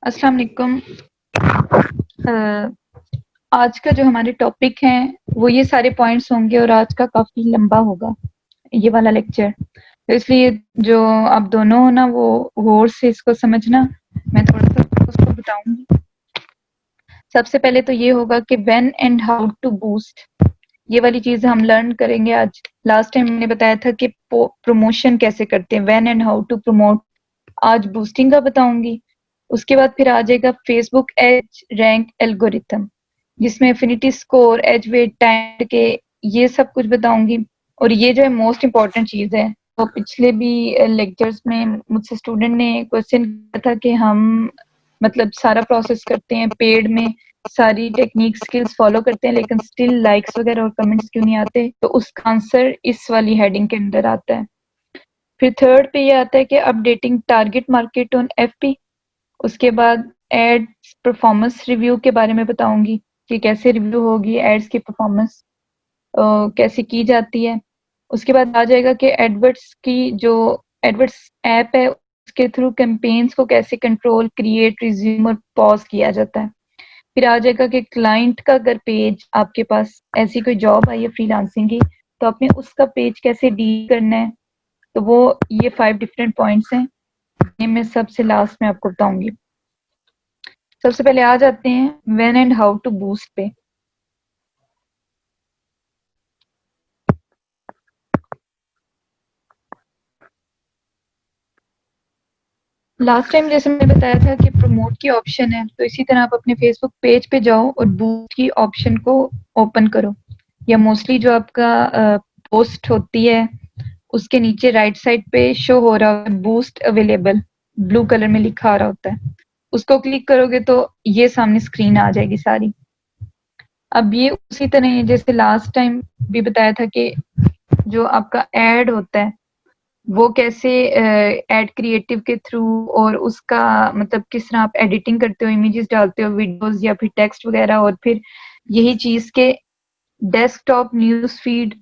अस्सलाम वालेकुम। आज का जो हमारे टॉपिक हैं वो ये सारे पॉइंट्स होंगे और आज का काफ़ी लंबा होगा ये वाला लेक्चर। तो इसलिए जो आप दोनों हो ना वो गौर से इसको समझना, मैं थोड़ा-सा उसको बताऊँगी। सबसे पहले तो ये होगा कि when and how to boost, ये वाली चीज़ हम लर्न करेंगे आज। लास्ट टाइम मैंने बताया था कि प्रमोशन कैसे करते हैं, when and how to promote, आज बूस्टिंग का बताऊँगी। उसके बाद फिर आ जाएगा फेसबुक एज रैंक एल्गोरिथम, जिसमें affinity score, edge weight, time के ये सब कुछ बताऊंगी। और ये जो है मोस्ट इम्पॉर्टेंट चीज़ है। तो पिछले भी लेक्चर्स में मुझसे स्टूडेंट ने क्वेश्चन किया था कि हम मतलब सारा प्रोसेस करते हैं पेड में, सारी टेक्निक स्किल्स फॉलो करते हैं, लेकिन स्टिल लाइक्स वगैरह और कमेंट्स क्यों नहीं आते। तो उसका आंसर इस वाली हेडिंग के अंदर आता है। फिर थर्ड पे ये आता है कि updating target market on FP. उसके बाद एड्स परफॉर्मेंस रिव्यू के बारे में बताऊंगी कि कैसे रिव्यू होगी एड्स की परफॉर्मेंस, कैसे की जाती है। उसके बाद आ जाएगा कि एडवर्ट्स की जो एडवर्ट्स ऐप है उसके थ्रू कैंपेन्स को कैसे कंट्रोल, क्रिएट, रिज्यूम और पॉज किया जाता है। फिर आ जाएगा कि क्लाइंट का अगर पेज आपके पास ऐसी कोई जॉब आई है फ्रीलांसिंग की, तो आपने उसका पेज कैसे डील करना है। तो वो ये 5 डिफरेंट पॉइंट्स हैं, ये मैं सबसे लास्ट में आपको बताऊंगी। सबसे पहले आ जाते हैं when and how to boost पे। लास्ट टाइम जैसे मैंने बताया था कि प्रमोट की ऑप्शन है, तो इसी तरह आप अपने फेसबुक पेज पे जाओ और बूस्ट की ऑप्शन को ओपन करो, या मोस्टली जो आपका पोस्ट होती है उसके नीचे राइट साइड पे शो हो रहा है बूस्ट अवेलेबल, ब्लू कलर में लिखा आ रहा होता है। उसको क्लिक करोगे तो ये सामने स्क्रीन आ जाएगी सारी। अब ये उसी तरह है जैसे लास्ट टाइम भी बताया था कि जो आपका एड होता है वो कैसे एड क्रिएटिव के थ्रू, और उसका मतलब किस तरह आप एडिटिंग करते हो, इमेजेस डालते हो, वीडियोस या फिर टेक्स्ट वगैरह, और फिर यही चीज के डेस्कटॉप न्यूज फीड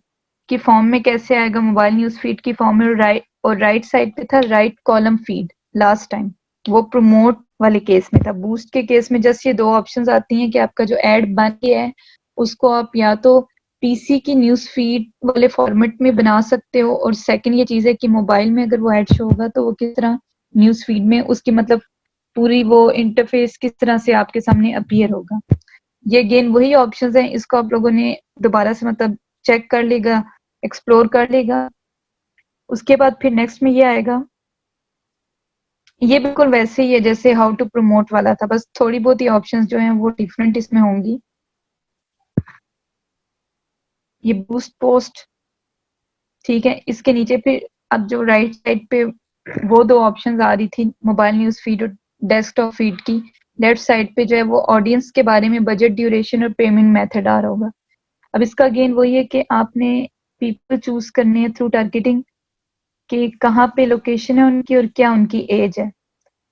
की फॉर्म में कैसे आएगा, मोबाइल न्यूज फीड की फॉर्म में। राइट साइड पे था right column feed last time, वो प्रमोट वाले केस में था। बूस्ट के केस में जस्ट ये दो ऑप्शंस आती हैं कि आपका जो एड बन गया है उसको आप या तो पीसी की न्यूज फीड वाले फॉर्मेट में बना सकते हो, और सेकंड ये चीज है कि मोबाइल में अगर वो ऐड शो होगा तो वो किस तरह न्यूज फीड में उसकी मतलब पूरी वो इंटरफेस किस तरह से आपके सामने अपीयर होगा। ये अगेन वही ऑप्शंस हैं, इसको आप लोगों ने दोबारा से मतलब चेक कर लेगा, एक्सप्लोर कर लेगा। उसके बाद फिर नेक्स्ट में ये आएगा, ये बिल्कुल वैसे ही है जैसे हाउ टू प्रमोट वाला था, बस थोड़ी बहुत ही ऑप्शंस जो हैं वो डिफरेंट इसमें होंगी। ये बूस्ट पोस्ट, ठीक है। इसके नीचे फिर अब जो राइट साइड पे वो दो ऑप्शंस आ रही थी मोबाइल न्यूज फीड और डेस्कटॉप फीड की, लेफ्ट साइड पे जो है वो ऑडियंस के बारे में, बजट, ड्यूरेशन और पेमेंट मेथड आ रहा होगा। अब इसका अगेन वही है कि आपने पीपल चूज करने हैं थ्रू टारगेटिंग, कि कहाँ पे लोकेशन है उनकी और क्या उनकी एज है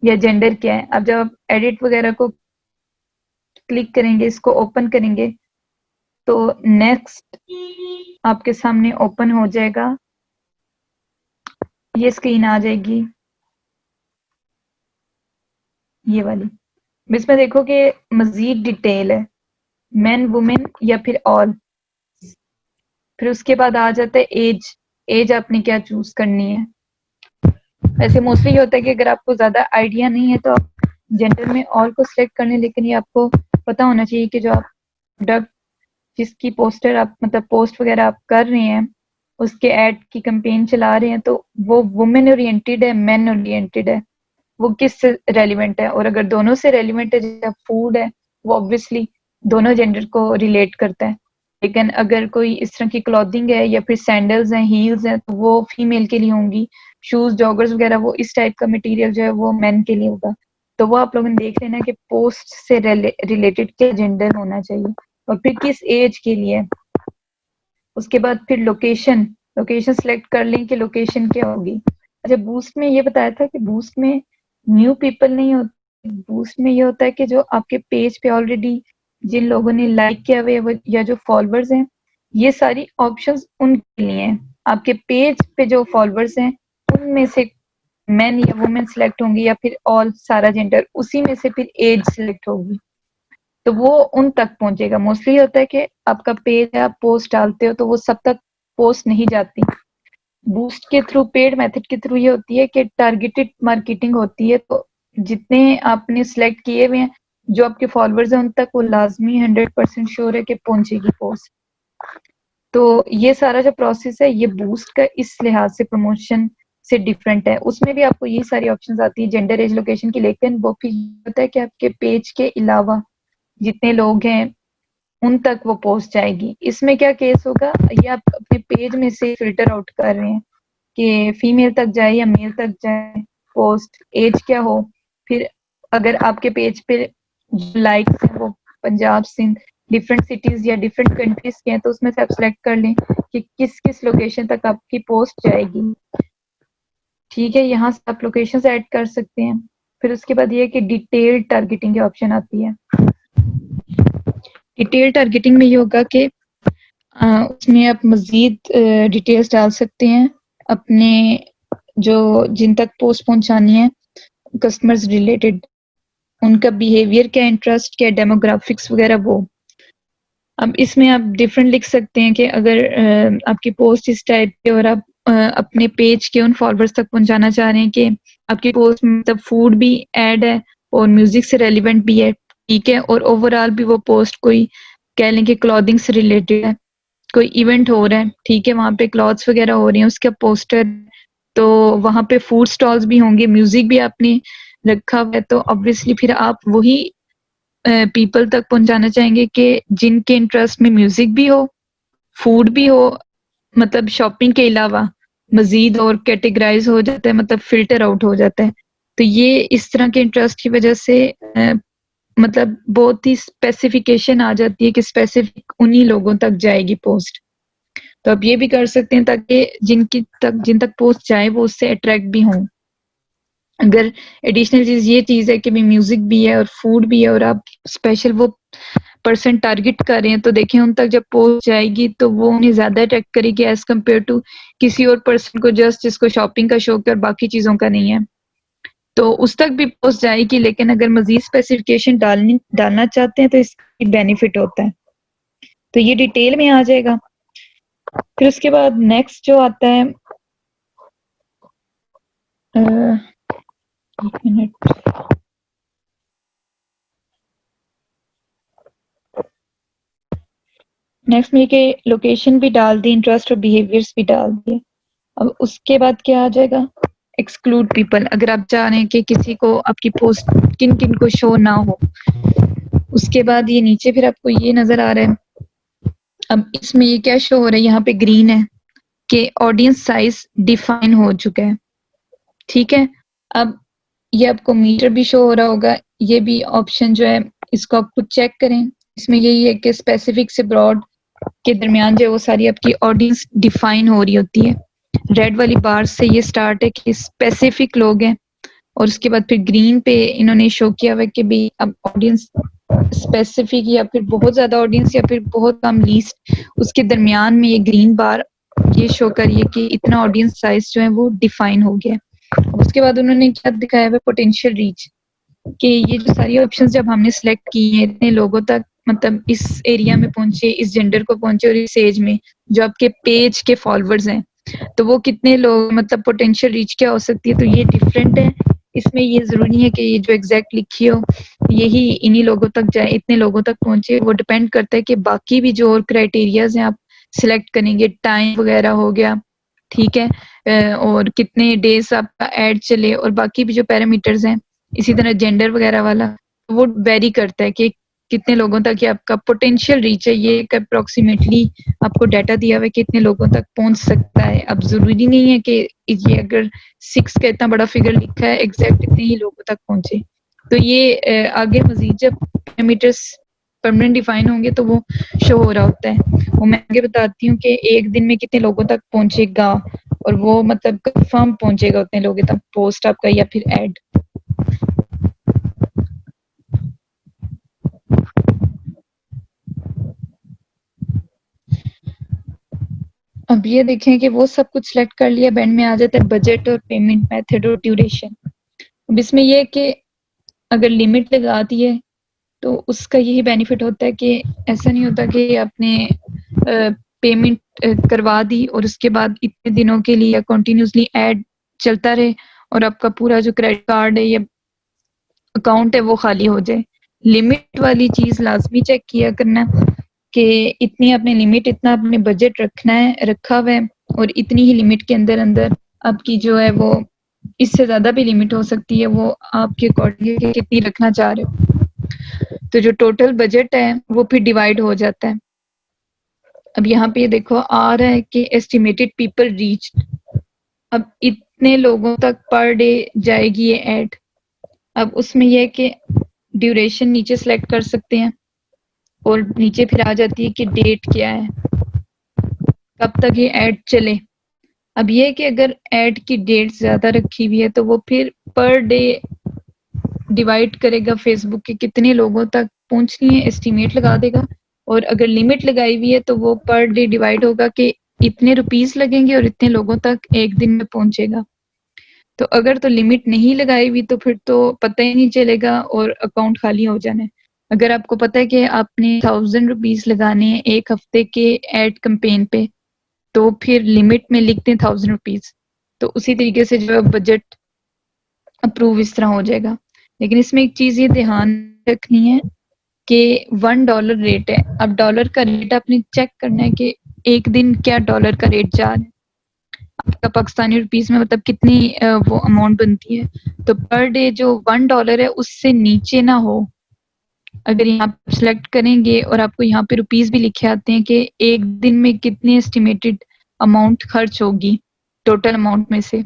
या जेंडर क्या है। अब जब आप एडिट वगैरह को क्लिक करेंगे, इसको ओपन करेंगे, तो नेक्स्ट आपके सामने ओपन हो जाएगा, ये स्क्रीन आ जाएगी ये वाली। इसमें देखो कि मजीद डिटेल है, मैन, वुमेन या फिर ऑल। फिर उसके बाद आ जाता है एज, एज आपने क्या चूज करनी है। वैसे मोस्टली ये होता है कि अगर आपको ज्यादा आइडिया नहीं है तो आप जेंडर में ऑल को सिलेक्ट करने, लेकिन ये आपको पता होना चाहिए कि जो आप प्रोडक्ट जिसकी पोस्टर आप मतलब पोस्ट वगैरह आप कर रहे हैं, उसके एड की कैंपेन चला रहे हैं, तो वो वुमेन ओरिएंटेड है, मेन ओरिएंटेड है, वो किस से रेलिवेंट है। और अगर दोनों से रेलिवेंट है, जैसे फूड है, वो ऑब्वियसली दोनों जेंडर को रिलेट करता है। लेकिन अगर कोई इस तरह की क्लॉथिंग है या फिर सैंडल्स हैं, हील्स हैं, तो वो फीमेल के लिए होंगी। शूज, जॉगर्स वगैरह, वो इस टाइप का मटेरियल जो है वो मेन के लिए होगा। तो वो आप लोगों ने देख लेना कि पोस्ट से रिलेटेड क्या जेंडर होना चाहिए और फिर किस एज के लिए। उसके बाद फिर लोकेशन, लोकेशन सिलेक्ट कर लें कि लोकेशन क्या होगी। अच्छा, बूस्ट में ये बताया था कि बूस्ट में न्यू पीपल नहीं होते, बूस्ट में ये होता है कि जो आपके पेज पे ऑलरेडी जिन लोगों ने लाइक किया हुआ है या जो फॉलोअर्स हैं, ये सारी ऑप्शंस उनके लिए हैं। आपके पेज पे जो फॉलोअर्स हैं उनमें से मेन या वुमेन सिलेक्ट होंगी या फिर ऑल सारा जेंडर, उसी में से फिर एज सिलेक्ट होगी, तो वो उन तक पहुंचेगा। मोस्टली होता है कि आपका पेज है, आप पोस्ट डालते हो तो वो सब तक पोस्ट नहीं जाती। बूस्ट के थ्रू, पेड मेथड के थ्रू ये होती है कि टारगेटेड मार्केटिंग होती है, तो जितने आपने सिलेक्ट किए हुए हैं, जो आपके फॉलोअर्स हैं, उन तक वो लाजमी 100% श्योर है कि पहुंचेगी पोस्ट। तो ये सारा जो प्रोसेस है, ये बूस्ट का इस लिहाज से प्रमोशन से डिफरेंट है। उसमें भी आपको ये सारी ऑप्शंस आती है जेंडर, एज, लोकेशन की, लेकिन वो फिर होता है कि आपके पेज के अलावा जितने लोग हैं उन तक वो पोस्ट जाएगी। इसमें क्या केस होगा, ये आप अपने पेज में से फिल्टर आउट कर रहे हैं कि फीमेल तक जाए या मेल तक जाए पोस्ट, एज क्या हो। फिर अगर आपके पेज पे लाइक्स हैं वो पंजाब, सिंध, डिफरेंट सिटीज या डिफरेंट कंट्रीज के हैं, तो उसमें से आप सिलेक्ट कर लें कि किस किस लोकेशन तक आपकी पोस्ट जाएगी। ठीक है, यहाँ से आप लोकेशन ऐड कर सकते हैं। फिर उसके बाद ये है कि डिटेल टारगेटिंग की ऑप्शन आती है। डिटेल टारगेटिंग में ये होगा कि उसमें आप मजीद डिटेल्स डाल सकते हैं अपने जो जिन तक पोस्ट पहुंचानी है, कस्टमर्स रिलेटेड, उनका बिहेवियर क्या, इंटरेस्ट क्या, डेमोग्राफिक्स वगैरह वो। अब इसमें आप डिफरेंट लिख सकते हैं कि अगर आपकी पोस्ट इस टाइप की और आप अपने पेज के उन फॉलोअर्स तक पहुंचाना चाह रहे हैं कि आपकी पोस्ट में मतलब फूड भी ऐड है और म्यूजिक से रेलिवेंट भी है, ठीक है, और ओवरऑल भी वो पोस्ट कोई कह लें कि क्लॉथिंग से रिलेटेड है, कोई इवेंट हो रहा है, ठीक है, वहां पे क्लॉथ्स वगैरह हो रही हैं, उसका पोस्टर, तो वहां पे फूड स्टॉल्स भी होंगे, म्यूजिक भी आपने रखा हुआ है, तो ऑब्वियसली फिर आप वही पीपल तक पहुंचाना चाहेंगे कि जिनके इंटरेस्ट में म्यूजिक भी हो, फूड भी हो, मतलब शॉपिंग के अलावा मजीद और कैटेगराइज हो जाता है, मतलब फिल्टर आउट हो जाता है। तो ये इस तरह के इंटरेस्ट की वजह से मतलब बहुत ही स्पेसिफिकेशन आ जाती है कि स्पेसिफिक उन्हीं लोगों तक जाएगी पोस्ट। तो आप ये भी कर सकते हैं ताकि जिन तक पोस्ट जाए वो उससे अट्रैक्ट भी हों। अगर एडिशनल चीज ये चीज है कि भी म्यूजिक भी है और फूड भी है और आप स्पेशल वो पर्सन टारगेट कर रहे हैं, तो देखें उन तक जब पोस्ट जाएगी तो वो उन्हें ज्यादा अट्रैक्ट करेगी एज कम्पेयर टू किसी और पर्सन को जस्ट जिसको शॉपिंग का शौक है और बाकी चीजों का नहीं है, तो उस तक भी पोस्ट जाएगी। लेकिन अगर मजीद स्पेसिफिकेशन डालना चाहते हैं तो इसकी बेनिफिट होता है। तो ये डिटेल में आ जाएगा। फिर उसके बाद नेक्स्ट जो आता है, एक मिनट, नेक्स्ट में के लोकेशन भी डाल दी, इंटरेस्ट और बिहेवियर्स भी डाल दिए। अब उसके बाद क्या आ जाएगा, एक्सक्लूड पीपल। अगर आप चाह रहे हैं कि किसी को आपकी पोस्ट किन किन को शो ना हो, उसके बाद ये नीचे फिर आपको ये नजर आ रहा है। अब इसमें ये क्या शो हो रहा है, यहाँ पे ग्रीन है कि ऑडियंस साइज डिफाइन हो चुका है, ठीक है। अब ये आपको मीटर भी शो हो रहा होगा, ये भी ऑप्शन जो है इसको आप खुद चेक करें। इसमें यही है कि स्पेसिफिक से ब्रॉड के दरमियान जो है वो सारी आपकी ऑडियंस डिफाइन हो रही होती है। रेड वाली बार से ये स्टार्ट है कि स्पेसिफिक लोग हैं, और उसके बाद फिर ग्रीन पे इन्होंने शो किया हुआ कि भी अब ऑडियंस स्पेसिफिक या फिर बहुत ज्यादा ऑडियंस या फिर बहुत कम लीस्ट, उसके दरमियान में ये ग्रीन बार ये शो करिए कि इतना ऑडियंस साइज जो है वो डिफाइन हो गया। उसके बाद उन्होंने क्या दिखाया हुआ, पोटेंशियल रीच, कि ये जो सारी ऑप्शंस जब हमने सिलेक्ट की हैं इतने लोगों तक, मतलब इस एरिया में पहुंचे, इस जेंडर को पहुंचे और इस एज में जो आपके पेज के फॉलोअर्स हैं, तो वो कितने लोग, मतलब पोटेंशियल रीच क्या हो सकती है, तो ये डिफरेंट है। इसमें ये जरूरी नहीं है कि ये जो एग्जैक्ट लिखी हो यही इन्हीं लोगों तक जाए, इतने लोगों तक पहुंचे। वो डिपेंड करता है कि बाकी भी जो और क्राइटेरियाज हैं आप सिलेक्ट करेंगे, टाइम वगैरह हो गया, ठीक है, और कितने डेज आपका एड चले और बाकी भी जो पैरामीटर्स हैं, इसी तरह जेंडर वगैरह वाला, वो वेरी करता है कि कितने लोगों तक ये आपका पोटेंशियल रीच है। ये एक अप्रोक्सीमेटली आपको डाटा दिया हुआ है कि कितने लोगों तक पहुंच सकता है। अब जरूरी नहीं है कि ये अगर 6 का इतना बड़ा फिगर लिखा है एग्जैक्ट इतने ही लोगों तक पहुंचे। तो ये आगे मजीद जब पैरामीटर्स परमानेंट डिफाइन होंगे तो वो शो हो रहा होता है। वो मैं आगे बताती हूँ कि एक दिन में कितने लोगों तक पहुंचेगा, और वो मतलब कंफर्म पहुंचेगा उतने लोगों तक पोस्ट आपका या फिर एड। अब अब ये देखें कि वो सब कुछ सिलेक्ट कर लिया, एंड में आ जाता है बजट और पेमेंट मेथड और ड्यूरेशन। अब इसमें ये है कि अगर लिमिट लगा दी है तो उसका यही बेनिफिट होता है कि ऐसा नहीं होता कि आपने पेमेंट करवा दी और उसके बाद इतने दिनों के लिए कंटिन्यूसली ऐड चलता रहे और आपका पूरा जो क्रेडिट कार्ड है या अकाउंट है वो खाली हो जाए। लिमिट वाली चीज लाजमी चेक किया करना कि इतनी आपने लिमिट, इतना आपने बजट रखा हुआ है और इतनी ही लिमिट के अंदर अंदर आपकी जो है वो, इससे ज्यादा भी लिमिट हो सकती है, वो आपके अकॉर्डिंग कितनी रखना चाह रहे हो। तो जो टोटल बजट है वो फिर डिवाइड हो जाता है। अब यहाँ पे देखो आ रहा है कि एस्टिमेटेड पीपल रीच, अब इतने लोगों तक पर डे जाएगी ये ऐड। अब उसमें यह है कि ड्यूरेशन नीचे सेलेक्ट कर सकते हैं और नीचे फिर आ जाती है कि डेट क्या है, कब तक ये ऐड चले। अब ये है कि अगर ऐड की डेट ज्यादा रखी हुई है तो वो फिर पर डे डिवाइड करेगा फेसबुक के कितने लोगों तक पहुंचनी है, एस्टिमेट लगा देगा। और अगर लिमिट लगाई हुई है तो वो पर डे डिवाइड होगा कि इतने रुपीस लगेंगे और इतने लोगों तक एक दिन में पहुंचेगा। तो अगर तो लिमिट नहीं लगाई हुई तो फिर तो पता ही नहीं चलेगा और अकाउंट खाली हो जाना है। अगर आपको पता है कि आपने 1000 रुपीज लगाने हैं एक हफ्ते के एड कैंपेन पे, तो फिर लिमिट में लिखते हैं 1000 रुपीज, तो उसी तरीके से जो है बजट अप्रूव इस तरह हो जाएगा। लेकिन इसमें एक चीज ये ध्यान रखनी है कि $1 रेट है। अब डॉलर का रेट आपने चेक करना है कि एक दिन क्या डॉलर का रेट जा रहा है, आपका पाकिस्तानी रुपीस में मतलब कितनी वो अमाउंट बनती है। तो पर डे जो $1 है उससे नीचे ना हो। अगर यहाँ पे सिलेक्ट करेंगे और आपको यहाँ पे रुपीस भी लिखे आते हैं कि एक दिन में कितनी एस्टिमेटेड अमाउंट खर्च होगी टोटल अमाउंट में से,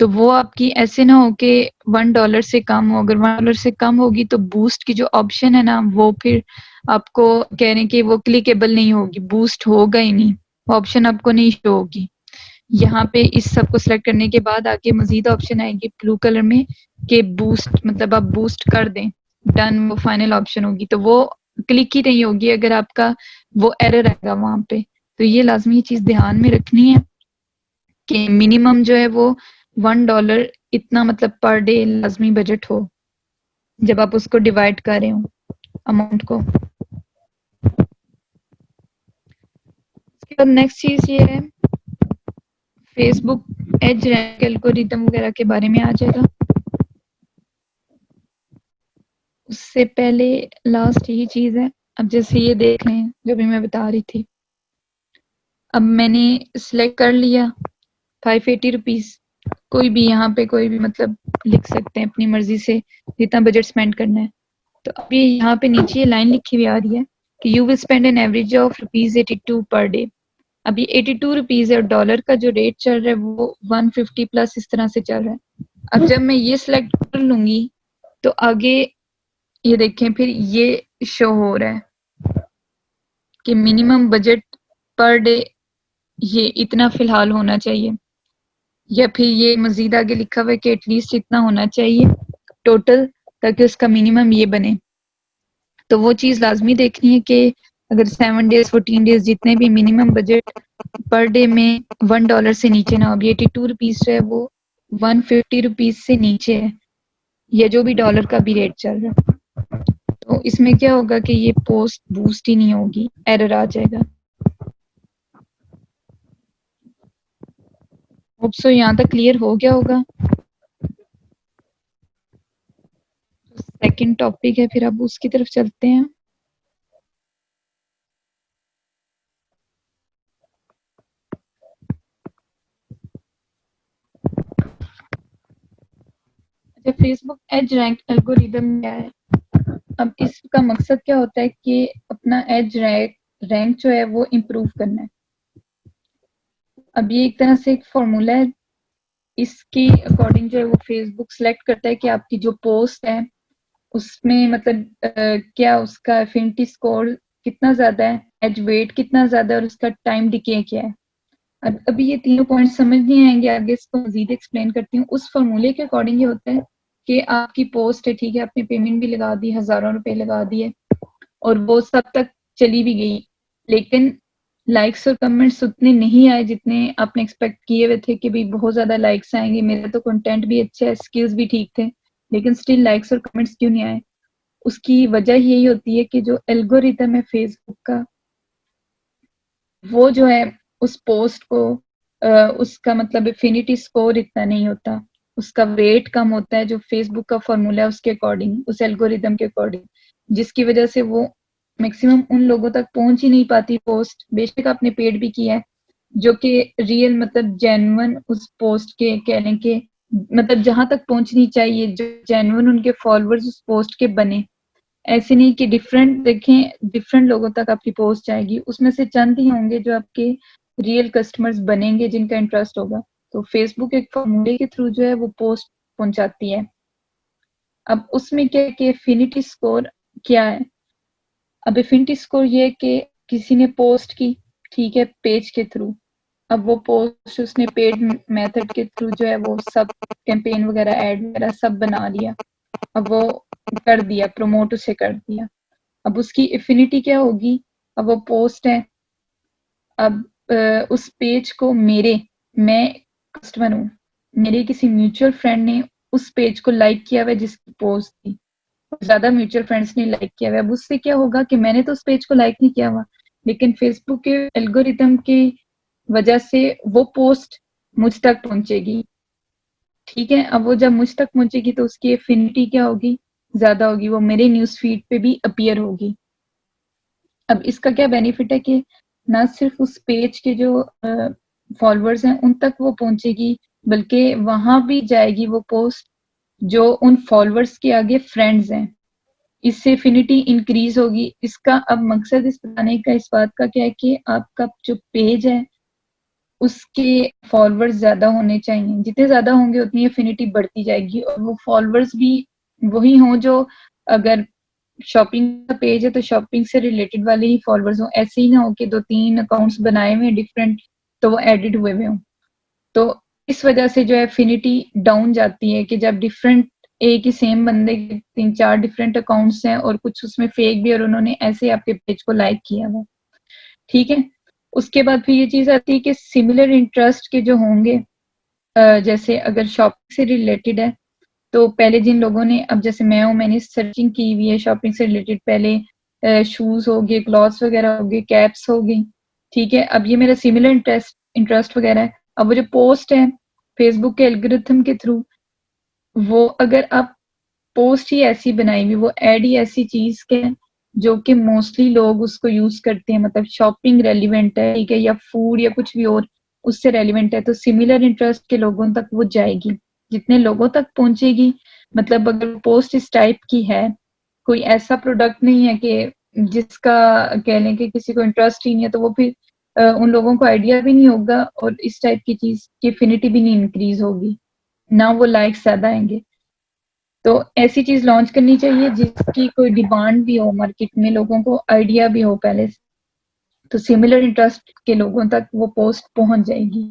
तो वो आपकी ऐसे ना हो कि $1 से कम हो। अगर $1 से कम होगी तो बूस्ट की जो ऑप्शन है ना वो फिर आपको कह रहे हैं कि वो क्लिकेबल नहीं होगी, बूस्ट होगा ही नहीं, वो ऑप्शन आपको नहीं शो होगी। यहाँ पे इस सब को सिलेक्ट करने के बाद आके मजीद ऑप्शन आएंगे ब्लू कलर में कि बूस्ट, मतलब आप बूस्ट कर दें, डन, वो फाइनल ऑप्शन होगी, तो वो क्लिक ही नहीं होगी अगर आपका वो एरर आएगा वहां पे। तो ये लाजमी चीज ध्यान में रखनी है कि मिनिमम जो है वो $1 इतना मतलब पर डे लाजमी बजट हो जब आप उसको डिवाइड कर रहे हो अमाउंट को। उसके बाद नेक्स्ट चीज ये है फेसबुक एज रैंक एल्गोरिथम वगैरह के बारे में आ जाएगा। उससे पहले लास्ट यही चीज है। अब जैसे ये देख लें जो भी मैं बता रही थी, अब मैंने सिलेक्ट कर लिया 580 रुपीज, कोई भी यहाँ पे कोई भी मतलब लिख सकते हैं अपनी मर्जी से जितना बजट स्पेंड करना है। तो अब ये यहाँ पे नीचे ये लाइन लिखी हुई आ रही है कि you will spend an average of ₹82 per day. अब ये 82 रुपीज है और डॉलर का जो रेट चल रहा है वो 150 प्लस इस तरह से चल रहा है। अब जब मैं ये सिलेक्ट कर लूंगी तो आगे ये देखें फिर ये शो हो रहा है कि मिनिमम बजट पर डे ये इतना फिलहाल होना चाहिए, या फिर ये मजीद आगे लिखा हुआ है कि एटलीस्ट इतना होना चाहिए टोटल ताकि उसका मिनिमम ये बने। तो वो चीज लाजमी देखनी है कि अगर 7 डेज 14 डेज जितने भी मिनिमम बजट पर डे में $1 से नीचे ना हो। अभी 82 रुपीज जो है वो 150 रुपीज से नीचे है, या जो भी डॉलर का भी रेट चल रहा है। तो इसमें क्या होगा कि ये पोस्ट बूस्ट ही नहीं होगी, एरर आ जाएगा। होप सो यहाँ तक क्लियर हो गया होगा। सेकंड टॉपिक है, फिर अब उसकी तरफ चलते हैं। अच्छा, फेसबुक एज रैंक एल्गोरिदम क्या है? अब इसका मकसद क्या होता है कि अपना एज रैंक जो है वो इम्प्रूव करना है। अब ये एक तरह से एक फॉर्मूला है, इसकी अकॉर्डिंग जो है वो फेसबुक सेलेक्ट करता है कि आपकी जो पोस्ट है उसमें मतलब क्या उसका एफिनिटी स्कोर कितना ज्यादा है, एज वेट कितना ज्यादा है और उसका टाइम डिके क्या है। अब अभी ये तीनों पॉइंट समझ नहीं आएंगे, आगे इसको मजीद एक्सप्लेन करती हूँ। उस फॉर्मूले के अकॉर्डिंग ये होता है कि आपकी पोस्ट है, ठीक है, आपने पेमेंट भी लगा दी, हजारों रुपए लगा दिए और वो सब तक चली भी गई, लेकिन लाइक्स और कमेंट्स उतने नहीं आए जितने आपने एक्सपेक्ट किए हुए थे कि भाई बहुत ज्यादा लाइक्स आएंगे, मेरा तो कंटेंट भी अच्छा है, स्किल्स भी ठीक थे, लेकिन स्टिल लाइक्स और कमेंट्स क्यों नहीं आए? उसकी वजह यही होती है कि जो एल्गोरिथम है फेसबुक का, वो जो है उस पोस्ट को उसका मतलब एफिनिटी स्कोर इतना नहीं होता, उसका वेट कम होता है, जो फेसबुक का फॉर्मूला है उसके अकॉर्डिंग, उस एल्गोरिदम के अकॉर्डिंग, जिसकी वजह से वो मैक्सिमम उन लोगों तक पहुंच ही नहीं पाती पोस्ट, बेशक आपने पेड भी किया है, जो कि रियल मतलब जेन्युइन उस पोस्ट के कहने के मतलब जहां तक पहुंचनी चाहिए, जो जेन्युइन उनके फॉलोअर्स उस पोस्ट के बने, ऐसे नहीं कि डिफरेंट देखें, डिफरेंट लोगों तक आपकी पोस्ट जाएगी, उसमें से चंद ही होंगे जो आपके रियल कस्टमर्स बनेंगे जिनका इंटरेस्ट होगा। तो फेसबुक एक फॉर्मूले के थ्रू जो है वो पोस्ट पहुंचाती है। अब उसमें क्या है कि एफिनिटी स्कोर क्या है? अब एफिनिटी स्कोर ये है कि किसी ने पोस्ट की, ठीक है, पेज के थ्रू, अब वो पोस्ट उसने पेड मेथड के थ्रू जो है वो सब कैंपेन वगैरह एड वगैरह सब बना लिया, अब वो कर दिया, प्रमोट उसे कर दिया, अब उसकी एफिनिटी क्या होगी? अब वो पोस्ट है, अब उस पेज को मैं कस्टमर हूँ, मेरे किसी म्यूचुअल फ्रेंड ने उस पेज को लाइक किया हुआ है जिसकी पोस्ट थी, ज्यादा म्यूचुअल फ्रेंड्स ने लाइक किया हुआ है, अब उससे क्या होगा कि मैंने तो उस पेज को लाइक नहीं किया हुआ, लेकिन फेसबुक के एल्गोरिथम की वजह से वो पोस्ट मुझ तक पहुंचेगी, ठीक है। अब वो जब मुझ तक पहुंचेगी तो उसकी एफिनिटी क्या होगी? ज्यादा होगी, वो मेरे न्यूज फीड पे भी अपीयर होगी। अब इसका क्या बेनिफिट है कि ना सिर्फ उस पेज के जो फॉलोअर्स हैं उन तक वो पहुंचेगी, बल्कि वहां भी जाएगी वो पोस्ट जो उन फॉलोअर्स के आगे फ्रेंड्स हैं, इससे एफिनिटी इंक्रीज होगी। इसका अब मकसद इस बताने का इस बात का क्या है कि आपका जो पेज है उसके फॉलोअर्स ज्यादा होने चाहिए, जितने ज्यादा होंगे उतनी एफिनिटी बढ़ती जाएगी, और वो फॉलोअर्स भी वही हों जो, अगर शॉपिंग का पेज है तो शॉपिंग से रिलेटेड वाले ही फॉलोअर्स हों, ऐसे ही ना हो कि 2-3 अकाउंट्स बनाए हुए डिफरेंट तो वो एडिट हुए हुए हों। तो इस वजह से जो है एफिनिटी डाउन जाती है कि जब डिफरेंट एक ही सेम बंदे के 3-4 डिफरेंट अकाउंट्स हैं और कुछ उसमें फेक भी, और उन्होंने ऐसे आपके पेज को लाइक किया हुआ, ठीक है। उसके बाद फिर ये चीज आती है कि सिमिलर इंटरेस्ट के जो होंगे, जैसे अगर शॉपिंग से रिलेटेड है तो पहले जिन लोगों ने, अब जैसे मैं हूँ, मैंने सर्चिंग की हुई है शॉपिंग से रिलेटेड, पहले शूज हो गए, क्लॉथ्स वगैरह हो गए, कैप्स हो गई, ठीक है। अब ये मेरा सिमिलर इंटरेस्ट वगैरह है, अब वो जो पोस्ट है फेसबुक के एल्गोरिथम के थ्रू, वो अगर आप पोस्ट ही ऐसी बनाई हुई, वो एड ही ऐसी चीज के जो कि मोस्टली लोग उसको यूज करते हैं, मतलब शॉपिंग रेलिवेंट है, ठीक है, या फूड या कुछ भी और उससे रेलिवेंट है, तो सिमिलर इंटरेस्ट के लोगों तक वो जाएगी। जितने लोगों तक पहुंचेगी, मतलब अगर पोस्ट इस टाइप की है, कोई ऐसा प्रोडक्ट नहीं है कि जिसका कह लें कि किसी को इंटरेस्ट ही नहीं है, तो वो फिर उन लोगों को आइडिया भी नहीं होगा, और इस टाइप की चीज की एफिनिटी भी नहीं इंक्रीज होगी, ना वो लाइक्स ज्यादा आएंगे। तो ऐसी चीज लॉन्च करनी चाहिए जिसकी कोई डिमांड भी हो मार्केट में, लोगों को आइडिया भी हो पहले से, तो सिमिलर इंटरेस्ट के लोगों तक वो पोस्ट पहुंच जाएगी।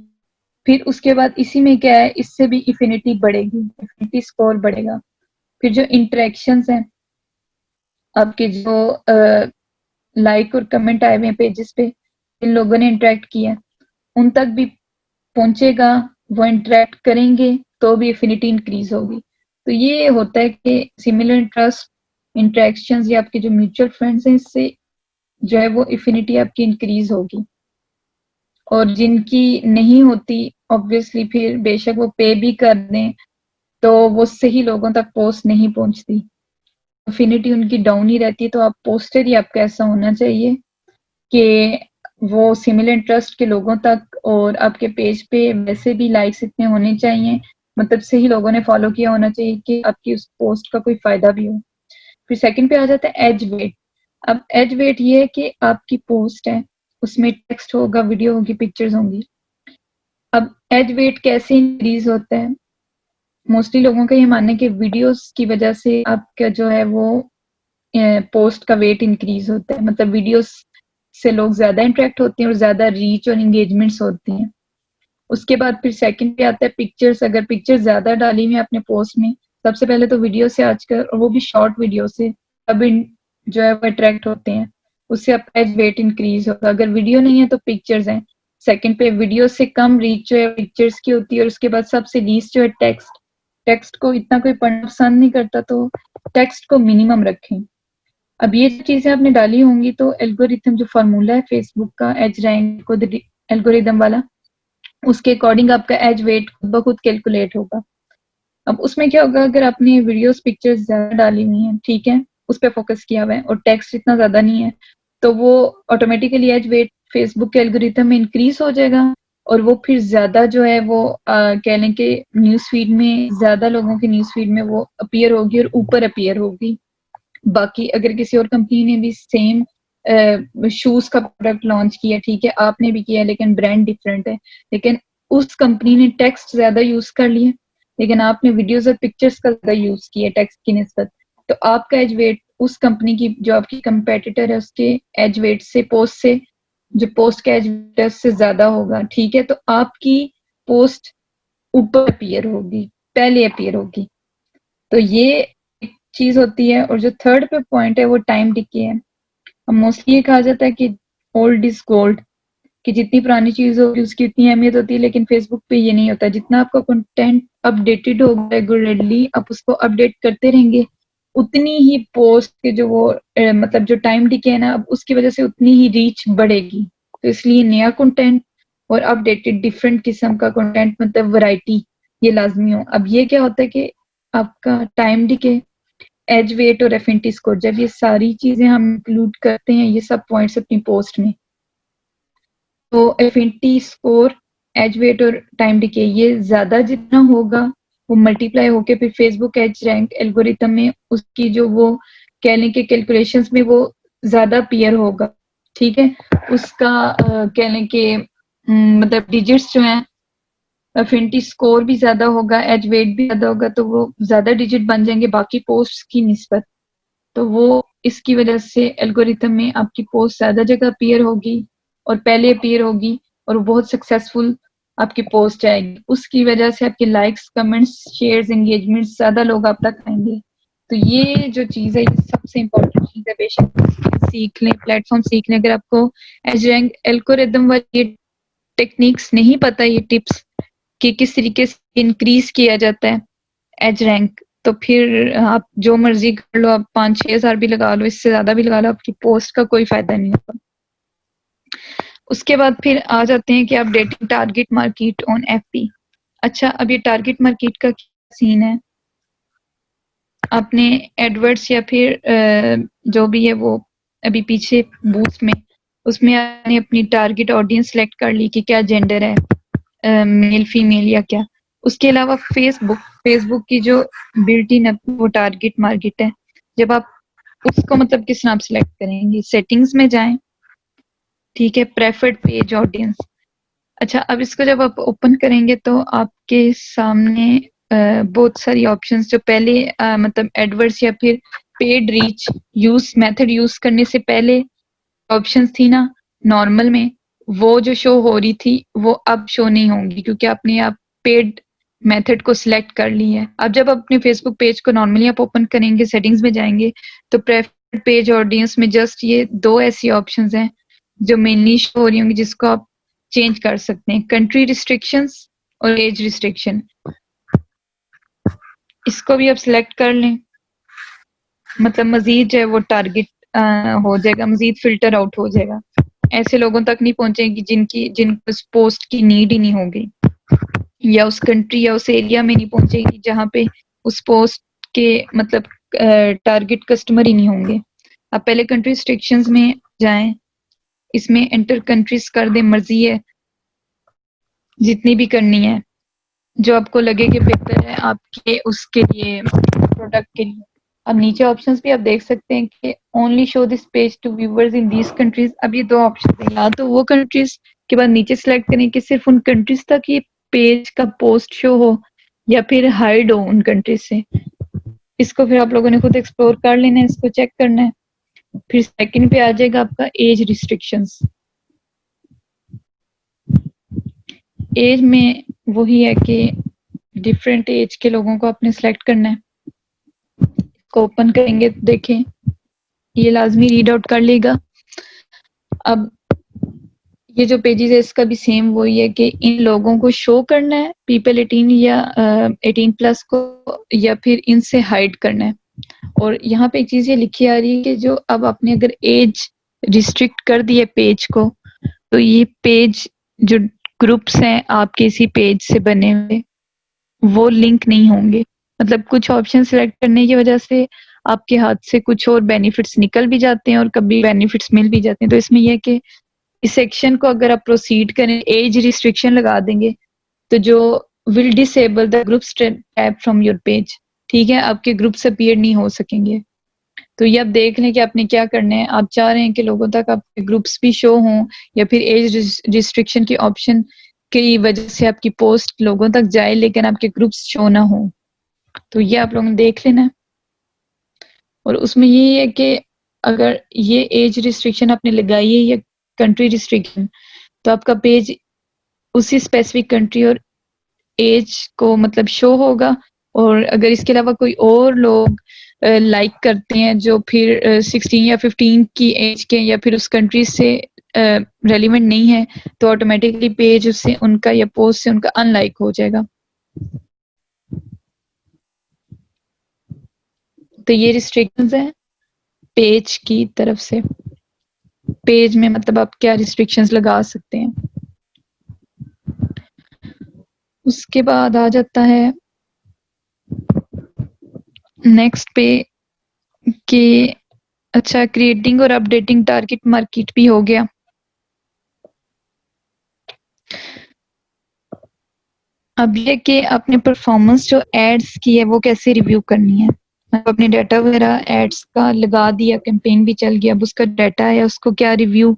फिर उसके बाद इसी में क्या है, इससे भी इफिनिटी बढ़ेगी, इफिनिटी स्कोर बढ़ेगा। फिर जो इंटरेक्शंस हैं आपके, जो लाइक और कमेंट आए हुए पेजेस पे, इन लोगों ने इंटरेक्ट किया, उन तक भी पहुंचेगा, वो इंटरेक्ट करेंगे तो भी एफिनिटी इंक्रीज होगी। तो ये होता है कि सिमिलर इंटरेस्ट, इंटरेक्शंस या आपके जो म्यूचुअल फ्रेंड्स हैं, इससे जो है वो एफिनिटी आपकी इंक्रीज होगी। और जिनकी नहीं होती, ऑब्वियसली फिर बेशक वो पे भी कर दें तो वो सही लोगों तक पोस्ट नहीं पहुंचती, एफिनिटी उनकी डाउन ही रहती है। तो आप पोस्टर ही आपका ऐसा होना चाहिए कि वो सिमिलर इंटरेस्ट के लोगों तक, और आपके पेज पे वैसे भी लाइक्स इतने होने चाहिए, मतलब सही लोगों ने फॉलो किया होना चाहिए कि आपकी उस पोस्ट का कोई फायदा भी हो। फिर सेकंड पे आ जाता है एज वेट। अब एज वेट ये है कि आपकी पोस्ट है, उसमें टेक्स्ट होगा, वीडियो होगी, पिक्चर्स होंगी। अब एज वेट कैसे इंक्रीज होता है? मोस्टली लोगों का ये मानना है कि वीडियोस की वजह से आपका जो है वो पोस्ट का वेट इंक्रीज होता है, मतलब वीडियोस से लोग ज्यादा इंटरेक्ट होते हैं और ज्यादा रीच और एंगेजमेंट्स होती हैं। उसके बाद फिर सेकंड पे आता है पिक्चर्स। अगर पिक्चर ज्यादा डाली हुई है अपने पोस्ट में, सबसे पहले तो वीडियो से आजकल, और वो भी शॉर्ट वीडियो से, अब जो है वो अट्रैक्ट होते हैं। उससे आपका एज वेट इंक्रीज होगा। अगर वीडियो नहीं है तो पिक्चर्स हैं। सेकंड पे वीडियो से कम रीच जो है पिक्चर्स की होती है, और उसके बाद सबसे लीस्ट जो है टेक्स्ट। टेक्स्ट को इतना कोई पढ़ना पसंद नहीं करता, तो टेक्स्ट को मिनिमम रखें। अब ये चीजें आपने डाली होंगी तो एल्गोरिथम जो फार्मूला है फेसबुक का एज रैंक को एल्गोरिथम वाला, उसके अकॉर्डिंग आपका एज वेट खुद ब खुद कैलकुलेट होगा। अब उसमें क्या होगा, अगर आपने वीडियोस पिक्चर्स ज्यादा डाली हुई हैं, ठीक है, उस पर फोकस किया हुआ है और टेक्स्ट इतना ज्यादा नहीं है, तो वो ऑटोमेटिकली एज वेट फेसबुक के एल्गोरिथम में इंक्रीज हो जाएगा, और वो फिर ज्यादा जो है वो कह लें कि न्यूज फीड में, ज्यादा लोगों के न्यूज फीड में वो अपीयर होगी और ऊपर अपीयर होगी। बाकी अगर किसी और कंपनी ने भी सेम शूज का प्रोडक्ट लॉन्च किया, ठीक है, आपने भी किया, लेकिन ब्रांड डिफरेंट है, लेकिन उस कंपनी ने टेक्स्ट ज्यादा यूज कर लिया, लेकिन आपने वीडियोस और पिक्चर्स का ज्यादा यूज किया टेक्स्ट की निस्बत, तो आपका एज वेट उस कंपनी की जो आपकी कंपेटिटर है उसके एज वेट से, पोस्ट से, जो पोस्ट का एज वेट है उससे ज्यादा होगा, ठीक है, तो आपकी पोस्ट ऊपर अपीयर होगी, पहले अपीयर होगी। तो ये चीज होती है। और जो थर्ड पे पॉइंट है वो टाइम डिके है। अब मोस्टली ये कहा जाता है कि ओल्ड इज गोल्ड, कि जितनी पुरानी चीज होगी उसकी उतनी अहमियत होती है, लेकिन फेसबुक पे ये नहीं होता। जितना आपका कंटेंट अपडेटेड होगा रेगुलरली, आप उसको अपडेट करते रहेंगे, उतनी ही पोस्ट के जो वो मतलब जो टाइम डिके है ना, अब उसकी वजह से उतनी ही रीच बढ़ेगी। तो इसलिए नया कंटेंट और अपडेटेड डिफरेंट किस्म का कंटेंट, मतलब वैरायटी, ये लाजमी हो। अब ये क्या होता है कि आपका टाइम डिके, एज वेट और एफिनिटी स्कोर, जब ये सारी चीजें हम इंक्लूड करते हैं, ये सब पॉइंट्स अपनी पोस्ट में, तो एफिनिटी स्कोर, एज वेट और टाइम डिके, ये ज्यादा जितना होगा वो मल्टीप्लाई होके फिर फेसबुक एज रैंक एल्गोरिथम में उसकी जो वो कह लें कि कैलकुलेशंस में वो ज्यादा अपीयर होगा, ठीक है। उसका कह लें कि मतलब डिजिट्स जो हैं, एफिनिटी स्कोर भी ज्यादा होगा, एज वेट भी ज्यादा होगा, तो वो ज्यादा डिजिट बन जाएंगे बाकी पोस्ट की निस्बत। तो वो इसकी वजह से एल्गोरिथम में आपकी पोस्ट ज्यादा जगह अपीयर होगी और पहले अपीयर होगी, और बहुत सक्सेसफुल आपकी पोस्ट आएगी। उसकी वजह से आपके लाइक्स, कमेंट्स, शेयर्स, एंगेजमेंट्स, ज्यादा लोग आप तक आएंगे। तो ये जो चीज है, ये सबसे इम्पोर्टेंट चीज है। बेशक सीख लें, प्लेटफॉर्म सीख लें, अगर आपको एज रैंक एल्गोरिथम वाली टेक्निक्स नहीं पता, ये टिप्स कि किस तरीके से इंक्रीज किया जाता है एज रैंक, तो फिर आप जो मर्जी कर लो, आप 5-6 हज़ार भी लगा लो, इससे ज्यादा भी लगा लो, आपकी पोस्ट का कोई फायदा नहीं होगा। उसके बाद फिर आ जाते हैं कि आप dating target market on FP. अच्छा, अब ये टारगेट मार्केट का क्या सीन है, आपने एडवर्ड्स या फिर जो भी है वो अभी पीछे बूस्ट में, उसमें आपने अपनी टारगेट ऑडियंस सेलेक्ट कर ली कि क्या जेंडर है, मेल फीमेल या क्या। उसके अलावा फेसबुक की जो बिल्ट इन वो टारगेट मार्केट है, जब आप उसको मतलब किस नाम सेलेक्ट करेंगे, सेटिंग्स में जाएं, ठीक है, प्रेफर्ड पेज ऑडियंस। अच्छा, अब इसको जब आप ओपन करेंगे तो आपके सामने बहुत सारी ऑप्शंस, जो पहले मतलब एडवर्ड्स या फिर paid reach use method use करने से पहले ऑप्शंस थी ना नॉर्मल में, वो जो शो हो रही थी वो अब शो नहीं होंगी, क्योंकि आपने आप पेड मेथड को सिलेक्ट कर ली है। अब जब अपने फेसबुक पेज को नॉर्मली आप ओपन करेंगे, सेटिंग्स में जाएंगे, तो प्रेफर्ड पेज ऑडियंस में जस्ट ये दो ऐसी ऑप्शंस हैं जो मेनली शो हो रही होंगी, जिसको आप चेंज कर सकते हैं, कंट्री रिस्ट्रिक्शंस और एज रिस्ट्रिक्शन। इसको भी आप सिलेक्ट कर लें, मतलब मजीद जो है वो टारगेट हो जाएगा, मजीद फिल्टर आउट हो जाएगा, ऐसे लोगों तक नहीं पहुंचेगी जिनको उस पोस्ट की नीड ही नहीं होगी, या उस कंट्री या उस एरिया में नहीं पहुंचेगी जहां पे उस पोस्ट के मतलब टारगेट कस्टमर ही नहीं होंगे। आप पहले कंट्री रिस्ट्रिक्शंस में जाएं, इसमें एंटर कंट्रीज कर दें, मर्जी है जितनी भी करनी है, जो आपको लगे कि बेहतर है आपके उसके लिए, प्रोडक्ट के लिए। अब नीचे ऑप्शंस भी आप देख सकते हैं कि only show this page to viewers in these countries. अब ये दो ऑप्शन है, या तो वो कंट्रीज के बाद नीचे सेलेक्ट करें कि सिर्फ उन कंट्रीज तक ये पेज का पोस्ट शो हो, या फिर हाइड हो उन कंट्रीज से। इसको फिर आप लोगों ने खुद एक्सप्लोर कर लेना है, इसको चेक करना है। फिर सेकंड पे आ जाएगा आपका एज रिस्ट्रिक्शंस। एज में वही है कि डिफरेंट एज के लोगों को आपने सेलेक्ट करना है। इसको ओपन करेंगे तो देखें, ये लाजमी रीड आउट कर लेगा अब ये जो पेजेस है इसका भी सेम वही है कि इन लोगों को शो करना है, पीपल 18 या 18 प्लस को, या फिर इनसे हाइड करना है। और यहाँ पे एक चीज ये लिखी आ रही है कि जो अब आपने अगर एज रिस्ट्रिक्ट कर दी है पेज को, तो ये पेज जो ग्रुप्स हैं आपके इसी पेज से बने हुए, वो लिंक नहीं होंगे। मतलब कुछ ऑप्शन सिलेक्ट करने की वजह से आपके हाथ से कुछ और बेनिफिट्स निकल भी जाते हैं और कभी बेनिफिट्स मिल भी जाते हैं। तो इसमें यह है कि इस सेक्शन को अगर आप प्रोसीड करें, एज रिस्ट्रिक्शन लगा देंगे, तो जो will disable the groups tab from your page, ठीक है, आपके ग्रुप्स अपीयर नहीं हो सकेंगे। तो ये आप देख लें कि आपने क्या करना है। आप चाह रहे हैं कि लोगों तक आपके ग्रुप्स भी शो हों, या फिर एज रिस्ट्रिक्शन की ऑप्शन की वजह से आपकी पोस्ट लोगों तक जाए लेकिन आपके ग्रुप्स शो ना हो। तो ये आप लोगों ने देख लेना है। और उसमें ये है कि अगर ये एज रिस्ट्रिक्शन आपने लगाई है या कंट्री रिस्ट्रिक्शन, तो आपका पेज उसी स्पेसिफिक कंट्री और एज को मतलब शो होगा। और अगर इसके अलावा कोई और लोग लाइक करते हैं जो फिर 16 या 15 की एज के या फिर उस कंट्री से रेलिवेंट नहीं है, तो ऑटोमेटिकली पेज उससे उनका या पोस्ट से उनका अनलाइक हो जाएगा। तो ये रिस्ट्रिक्शंस हैं पेज की तरफ से। पेज में मतलब आप क्या रिस्ट्रिक्शंस लगा सकते हैं। उसके बाद आ जाता है नेक्स्ट पे कि अच्छा, क्रिएटिंग और अपडेटिंग टारगेट मार्केट भी हो गया। अब ये कि अपने परफॉर्मेंस जो एड्स की है वो कैसे रिव्यू करनी है। अपने डाटा वगैरह एड्स का लगा दिया, कैंपेन भी चल गया, अब उसका डाटा है उसको क्या रिव्यू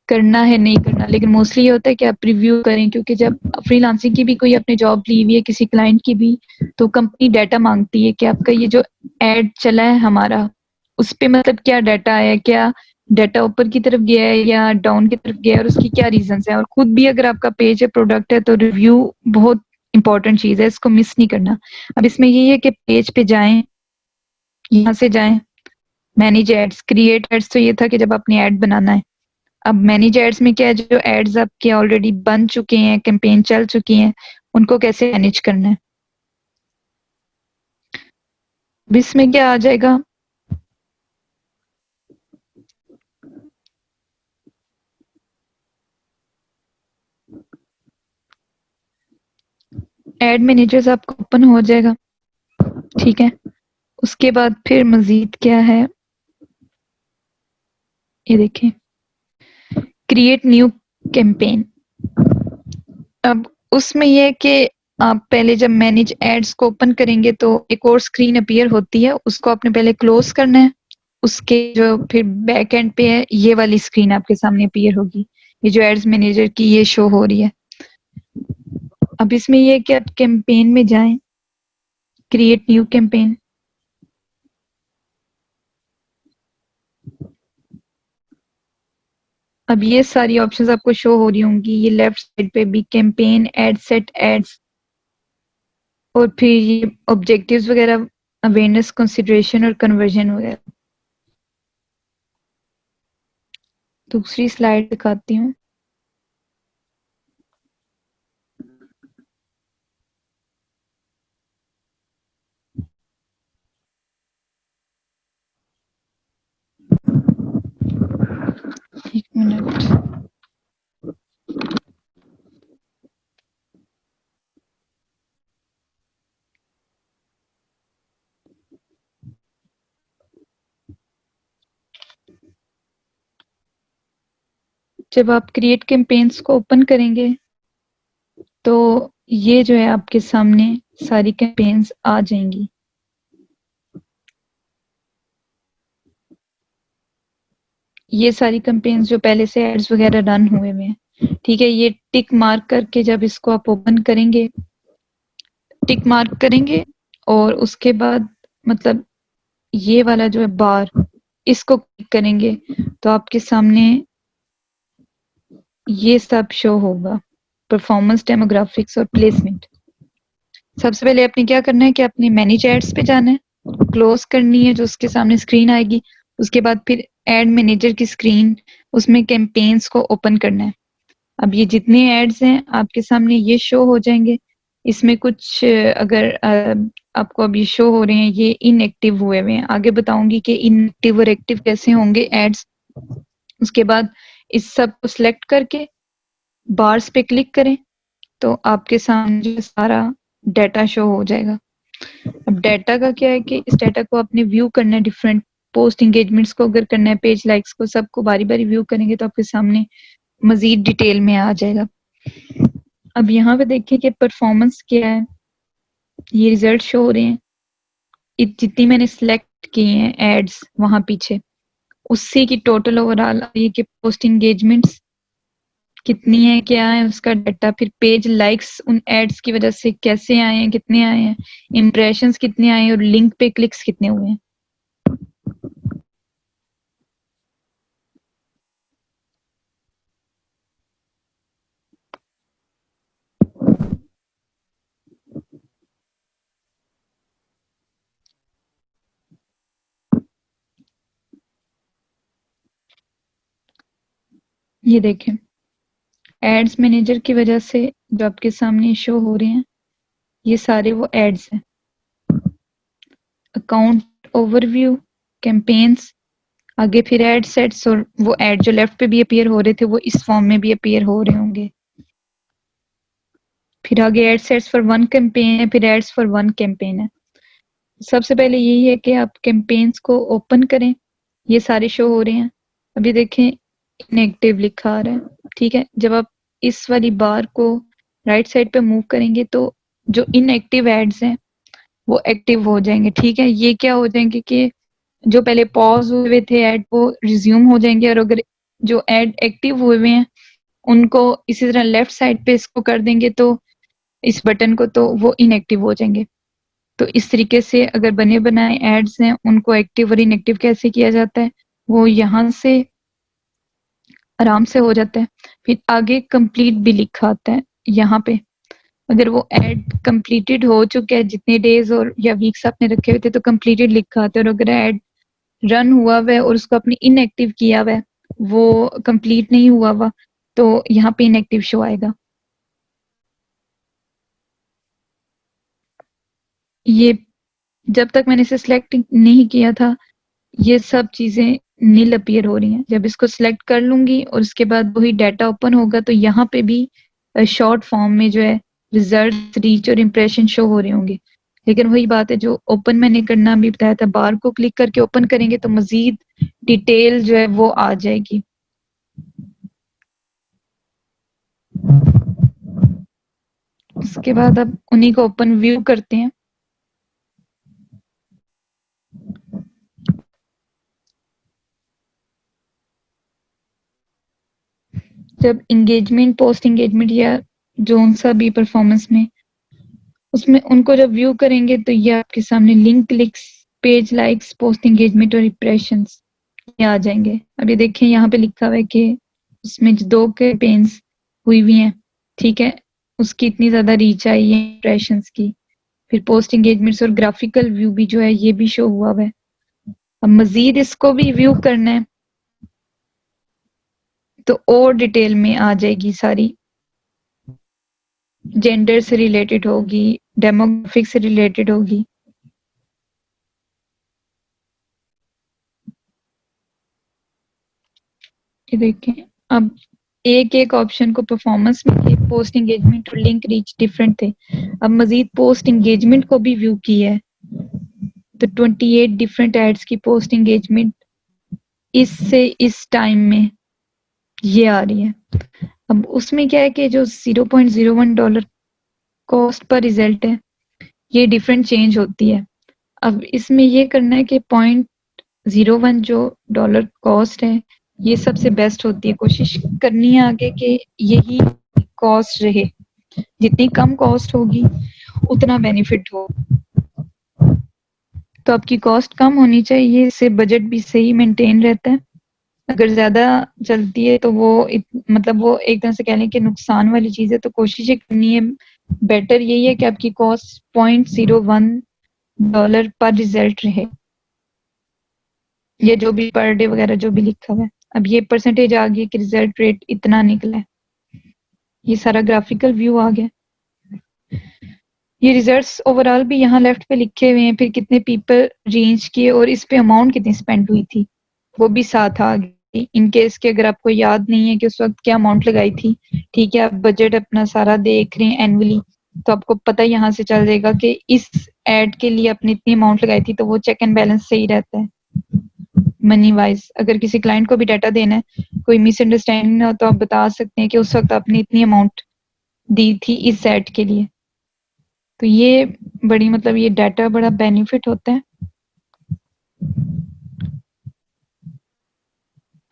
करना है नहीं करना। लेकिन मोस्टली ये होता है कि आप रिव्यू करें, क्योंकि जब फ्रीलांसिंग की भी कोई अपनी जॉब ली हुई है किसी क्लाइंट की भी, तो कंपनी डाटा मांगती है कि आपका ये जो एड चला है हमारा, उस पे मतलब क्या डाटा आया, क्या डाटा ऊपर की तरफ गया है या डाउन की तरफ गया है और उसकी क्या रीजन है। और खुद भी अगर आपका पेज है, प्रोडक्ट है, तो रिव्यू बहुत इंपॉर्टेंट चीज है, इसको मिस नहीं करना। अब इसमें ये है कि पेज पे जाएं, यहाँ से जाएं, मैनेज एड्स, क्रिएट एड्स, तो ये था कि जब आपने ऐड बनाना है। अब मैनेज एड्स में क्या है, जो एड्स आपके ऑलरेडी बन चुके हैं, कैंपेन चल चुकी हैं, उनको कैसे मैनेज करना है। अब इसमें क्या आ जाएगा, एड मैनेजर्स आपको ओपन हो जाएगा, ठीक है। उसके बाद फिर मजीद क्या है, ये देखें, क्रिएट न्यू कैंपेन। अब उसमें यह है कि आप पहले जब मैनेज एड्स को ओपन करेंगे तो एक और स्क्रीन अपीयर होती है, उसको आपने पहले क्लोज करना है। उसके जो फिर बैक एंड पे है, ये वाली स्क्रीन आपके सामने अपीयर होगी, ये जो एड्स मैनेजर की ये शो हो रही है। अब इसमें ये है कि आप कैंपेन में जाएं, क्रिएट न्यू कैंपेन। अब ये सारी ऑप्शंस आपको शो हो रही होंगी, ये लेफ्ट साइड पे भी कैंपेन, एड सेट एड्स, और फिर ये ऑब्जेक्टिव्स वगैरह, अवेयरनेस, कंसिडरेशन और कन्वर्जन वगैरह। दूसरी स्लाइड दिखाती हूँ। एक मिनट। जब आप क्रिएट कैंपेन्स को ओपन करेंगे तो ये जो है आपके सामने सारी कैंपेन्स आ जाएंगी। ये सारी कैंपेन्स जो पहले से एड्स वगैरह रन हुए हुए हैं, ठीक है। ये टिक मार्क करके जब इसको आप ओपन करेंगे, टिक मार्क करेंगे और उसके बाद मतलब ये वाला जो है बार, इसको क्लिक करेंगे तो आपके सामने ये सब शो होगा, परफॉर्मेंस, डेमोग्राफिक्स और प्लेसमेंट। सबसे पहले आपने क्या करना है कि अपने मैनेज एड्स पे जाना है, क्लोज करनी है जो उसके सामने स्क्रीन आएगी। उसके बाद फिर एड मैनेजर की स्क्रीन, उसमें कैंपेन्स को ओपन करना है। अब ये जितने एड्स हैं आपके सामने ये शो हो जाएंगे। इसमें कुछ अगर आपको अब ये शो हो रहे हैं, ये इनएक्टिव हुए हुए हैं। आगे बताऊंगी कि इनएक्टिव और एक्टिव कैसे होंगे एड्स। उसके बाद इस सब को सिलेक्ट करके बार्स पे क्लिक करें तो आपके सामने सारा डाटा शो हो जाएगा। अब डाटा का क्या है कि इस डाटा को आपने व्यू करना है, डिफरेंट पोस्ट एंगेजमेंट्स को अगर करना है, पेज लाइक्स को, सबको बारी बारी व्यू करेंगे तो आपके सामने मजीद डिटेल में आ जाएगा। अब यहाँ पे देखिए कि परफॉर्मेंस क्या है, ये रिजल्ट शो हो रहे हैं। जितनी मैंने सिलेक्ट की हैं एड्स वहां पीछे, उससे की टोटल ओवरऑल ये कि पोस्ट एंगेजमेंट्स कितनी है, क्या है उसका डाटा, फिर पेज लाइक्स उन एड्स की वजह से कैसे आए हैं, कितने आए हैं, इम्प्रेशंस कितने आए हैं और लिंक पे क्लिक्स कितने हुए हैं। ये देखें, एड्स मैनेजर की वजह से जो आपके सामने शो हो रहे हैं ये सारे वो एड्स हैं। अकाउंट ओवरव्यू, कैंपेन्स, आगे फिर एड सेट्स, और वो एड जो लेफ्ट पे भी अपीयर हो रहे थे वो इस फॉर्म में भी अपीयर हो रहे होंगे। फिर आगे ad sets for one campaign है, फिर एड्स फॉर वन कैंपेन है। सबसे पहले यही है कि आप कैंपेन्स को ओपन करें, ये सारे शो हो रहे हैं। अभी देखें इनएक्टिव लिखा आ रहा है, ठीक है। जब आप इस वाली बार को राइट साइड पे मूव करेंगे तो जो इनएक्टिव एड्स हैं वो एक्टिव हो जाएंगे, ठीक है। ये क्या हो जाएंगे कि जो पहले पॉज हुए थे ऐड वो रिज्यूम हो जाएंगे, और अगर जो ऐड एक्टिव हुए हुए हैं उनको इसी तरह लेफ्ट साइड पे इसको कर देंगे तो इस बटन को, तो वो इनएक्टिव हो जाएंगे। तो इस तरीके से अगर बने बनाए एड्स हैं उनको एक्टिव और इनएक्टिव कैसे किया जाता है वो यहाँ से आराम से हो जाता है। फिर आगे कंप्लीट भी लिखा आता है यहाँ पे। अगर वो एड कंप्लीटेड हो चुका है, जितने डेज और या वीक्स आपने रखे हुए थे तो कंप्लीटेड लिखा आता है, और अगर एड रन हुआ हुआ है और उसको आपने इनएक्टिव किया हुआ है, वो कंप्लीट नहीं हुआ हुआ, तो यहाँ पे इनएक्टिव शो आएगा। ये जब तक मैंने इसे सिलेक्ट नहीं किया था ये सब चीजें नील अपीयर हो रही हैं। जब इसको सिलेक्ट कर लूंगी और उसके बाद वही डाटा ओपन होगा तो यहाँ पे भी शॉर्ट फॉर्म में जो है रिजल्ट, रीच और इम्प्रेशन शो हो रहे होंगे। लेकिन वही बात है जो ओपन मैंने करना भी बताया था, बार को क्लिक करके ओपन करेंगे तो मजीद डिटेल जो है वो आ जाएगी। उसके बाद अब उन्हीं को ओपन व्यू करते हैं। जब एंगेजमेंट, पोस्ट एंगेजमेंट या जोन सा भी परफॉर्मेंस में, उसमें उनको जब व्यू करेंगे तो ये आपके सामने link clicks, page likes, post engagement और इंप्रेशंस ये आ जाएंगे। अब ये देखें यहाँ पे लिखा हुआ है कि उसमें जो 2 कैंपेन्स हुई हुई हैं, ठीक है, उसकी इतनी ज्यादा रीच आई है इंप्रेशंस की। फिर पोस्ट एंगेजमेंट्स और ग्राफिकल व्यू भी जो है ये भी शो हुआ है। अब मजीद इसको भी व्यू करना है तो और डिटेल में आ जाएगी सारी, जेंडर से रिलेटेड होगी, डेमोग्राफिक से रिलेटेड होगी। ये देखें, अब एक एक ऑप्शन को परफॉर्मेंस में थे, पोस्ट एंगेजमेंट और लिंक रीच डिफरेंट थे। अब मजीद पोस्ट एंगेजमेंट को भी व्यू किया है तो 28 डिफरेंट एड्स की पोस्ट एंगेजमेंट इससे इस टाइम में ये आ रही है। अब उसमें क्या है कि जो $0.01 कॉस्ट पर रिजल्ट है ये डिफरेंट चेंज होती है। अब इसमें ये करना है कि 0.01 जो डॉलर कॉस्ट है ये सबसे बेस्ट होती है। कोशिश करनी है आगे कि यही कॉस्ट रहे, जितनी कम कॉस्ट होगी उतना बेनिफिट हो। तो आपकी कॉस्ट कम होनी चाहिए, इससे बजट भी सही मेंटेन रहता है। अगर ज्यादा चलती है तो वो मतलब वो एक तरह से कह लें कि नुकसान वाली चीज है। तो कोशिश ये करनी है, बेटर यही है कि आपकी कॉस्ट $0.01 पर रिजल्ट रहे। ये जो भी पर डे वगैरह जो भी लिखा हुआ है। अब ये परसेंटेज आ गई कि रिजल्ट रेट इतना निकला है। ये सारा ग्राफिकल व्यू आ गया। ये रिजल्ट्स ओवरऑल भी यहाँ लेफ्ट पे लिखे हुए हैं, फिर कितने पीपल रेंज किए और इस पे अमाउंट कितनी स्पेंड हुई थी वो भी साथ आ गई। इन केस के अगर आपको याद नहीं है कि उस वक्त क्या अमाउंट लगाई थी, ठीक है, आप बजट अपना सारा देख रहे हैं एनुअली, तो आपको पता यहाँ से चल जाएगा कि इस एड के लिए आपने इतनी अमाउंट लगाई थी, तो वो चेक एंड बैलेंस सही रहता है मनी वाइज। अगर किसी क्लाइंट को भी डाटा देना है, कोई मिसअंडरस्टैंडिंग ना हो, तो आप बता सकते हैं कि उस वक्त आपने इतनी अमाउंट दी थी इस एड के लिए। तो ये बड़ी मतलब ये डाटा बड़ा बेनिफिट होता है।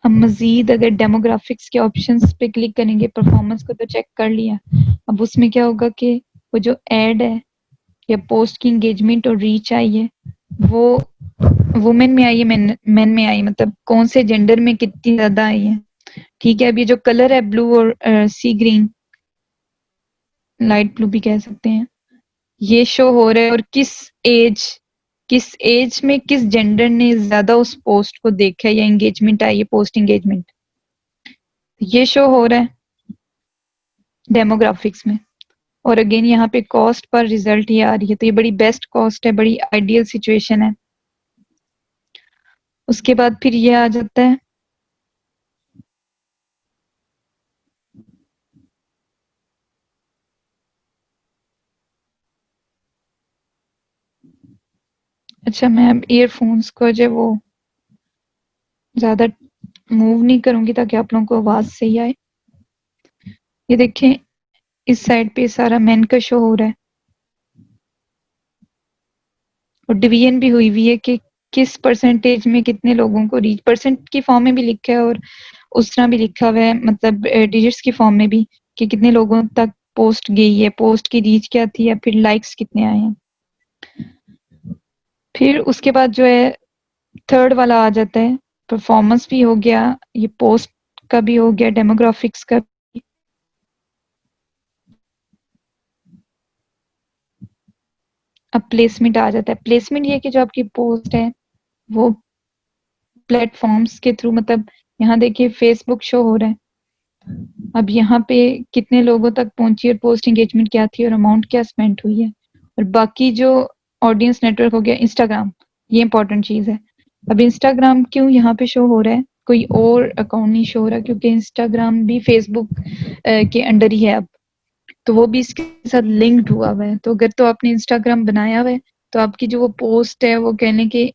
हम मजीद अगर डेमोग्राफिक्स के ऑप्शंस पे क्लिक करेंगे, परफॉर्मेंस को तो चेक कर लिया, अब उसमें क्या होगा कि वो जो एड है या पोस्ट की एंगेजमेंट और रीच आई है वो वुमेन में आई है, मेन में आई, मतलब कौन से जेंडर में कितनी ज्यादा आई है। ठीक है, अब ये जो कलर है ब्लू और सी ग्रीन, लाइट ब्लू भी कह सकते हैं, ये शो हो रहा है और किस एज में किस जेंडर ने ज्यादा उस पोस्ट को देखा है या एंगेजमेंट आई है, पोस्ट एंगेजमेंट, ये शो हो रहा है डेमोग्राफिक्स में। और अगेन यहाँ पे कॉस्ट पर रिजल्ट ये आ रही है, तो ये बड़ी बेस्ट कॉस्ट है, बड़ी आइडियल सिचुएशन है। उसके बाद फिर ये आ जाता है अच्छा, मैं अब ईयरफोन्स को जो वो ज्यादा मूव नहीं करूंगी ताकि आप लोगों को आवाज सही आए। ये देखें, इस साइड पे सारा मेन का शो हो रहा है और डिवीजन भी हुई है कि किस परसेंटेज में कितने लोगों को रीच, परसेंट की फॉर्म में भी लिखा है और उस तरह भी लिखा हुआ है, मतलब डिजिट्स की फॉर्म में भी, कि कितने लोगों तक पोस्ट गई है, पोस्ट की रीच क्या थी, या फिर लाइक्स कितने आए हैं। फिर उसके बाद जो है थर्ड वाला आ जाता है, परफॉर्मेंस भी हो गया, ये पोस्ट का भी हो गया, डेमोग्राफिक्स का। अब प्लेसमेंट आ जाता है। प्लेसमेंट ये कि जो आपकी पोस्ट है वो प्लेटफॉर्म्स के थ्रू, मतलब यहाँ देखिए फेसबुक शो हो रहा है, अब यहाँ पे कितने लोगों तक पहुंची और पोस्ट एंगेजमेंट क्या थी और अमाउंट क्या स्पेंड हुई है। और बाकी जो ऑडियंस नेटवर्क हो गया इंस्टाग्राम, ये इंपॉर्टेंट चीज है। अब इंस्टाग्राम क्यों यहाँ पे शो हो रहा है, कोई और अकाउंट नहीं शो हो रहा, क्योंकि इंस्टाग्राम भी फेसबुक के अंडर ही है अब, तो वो भी इसके साथ लिंक्ड हुआ हुआ है। तो अगर तो आपने इंस्टाग्राम बनाया हुआ है, तो आपकी जो वो पोस्ट है वो कहने के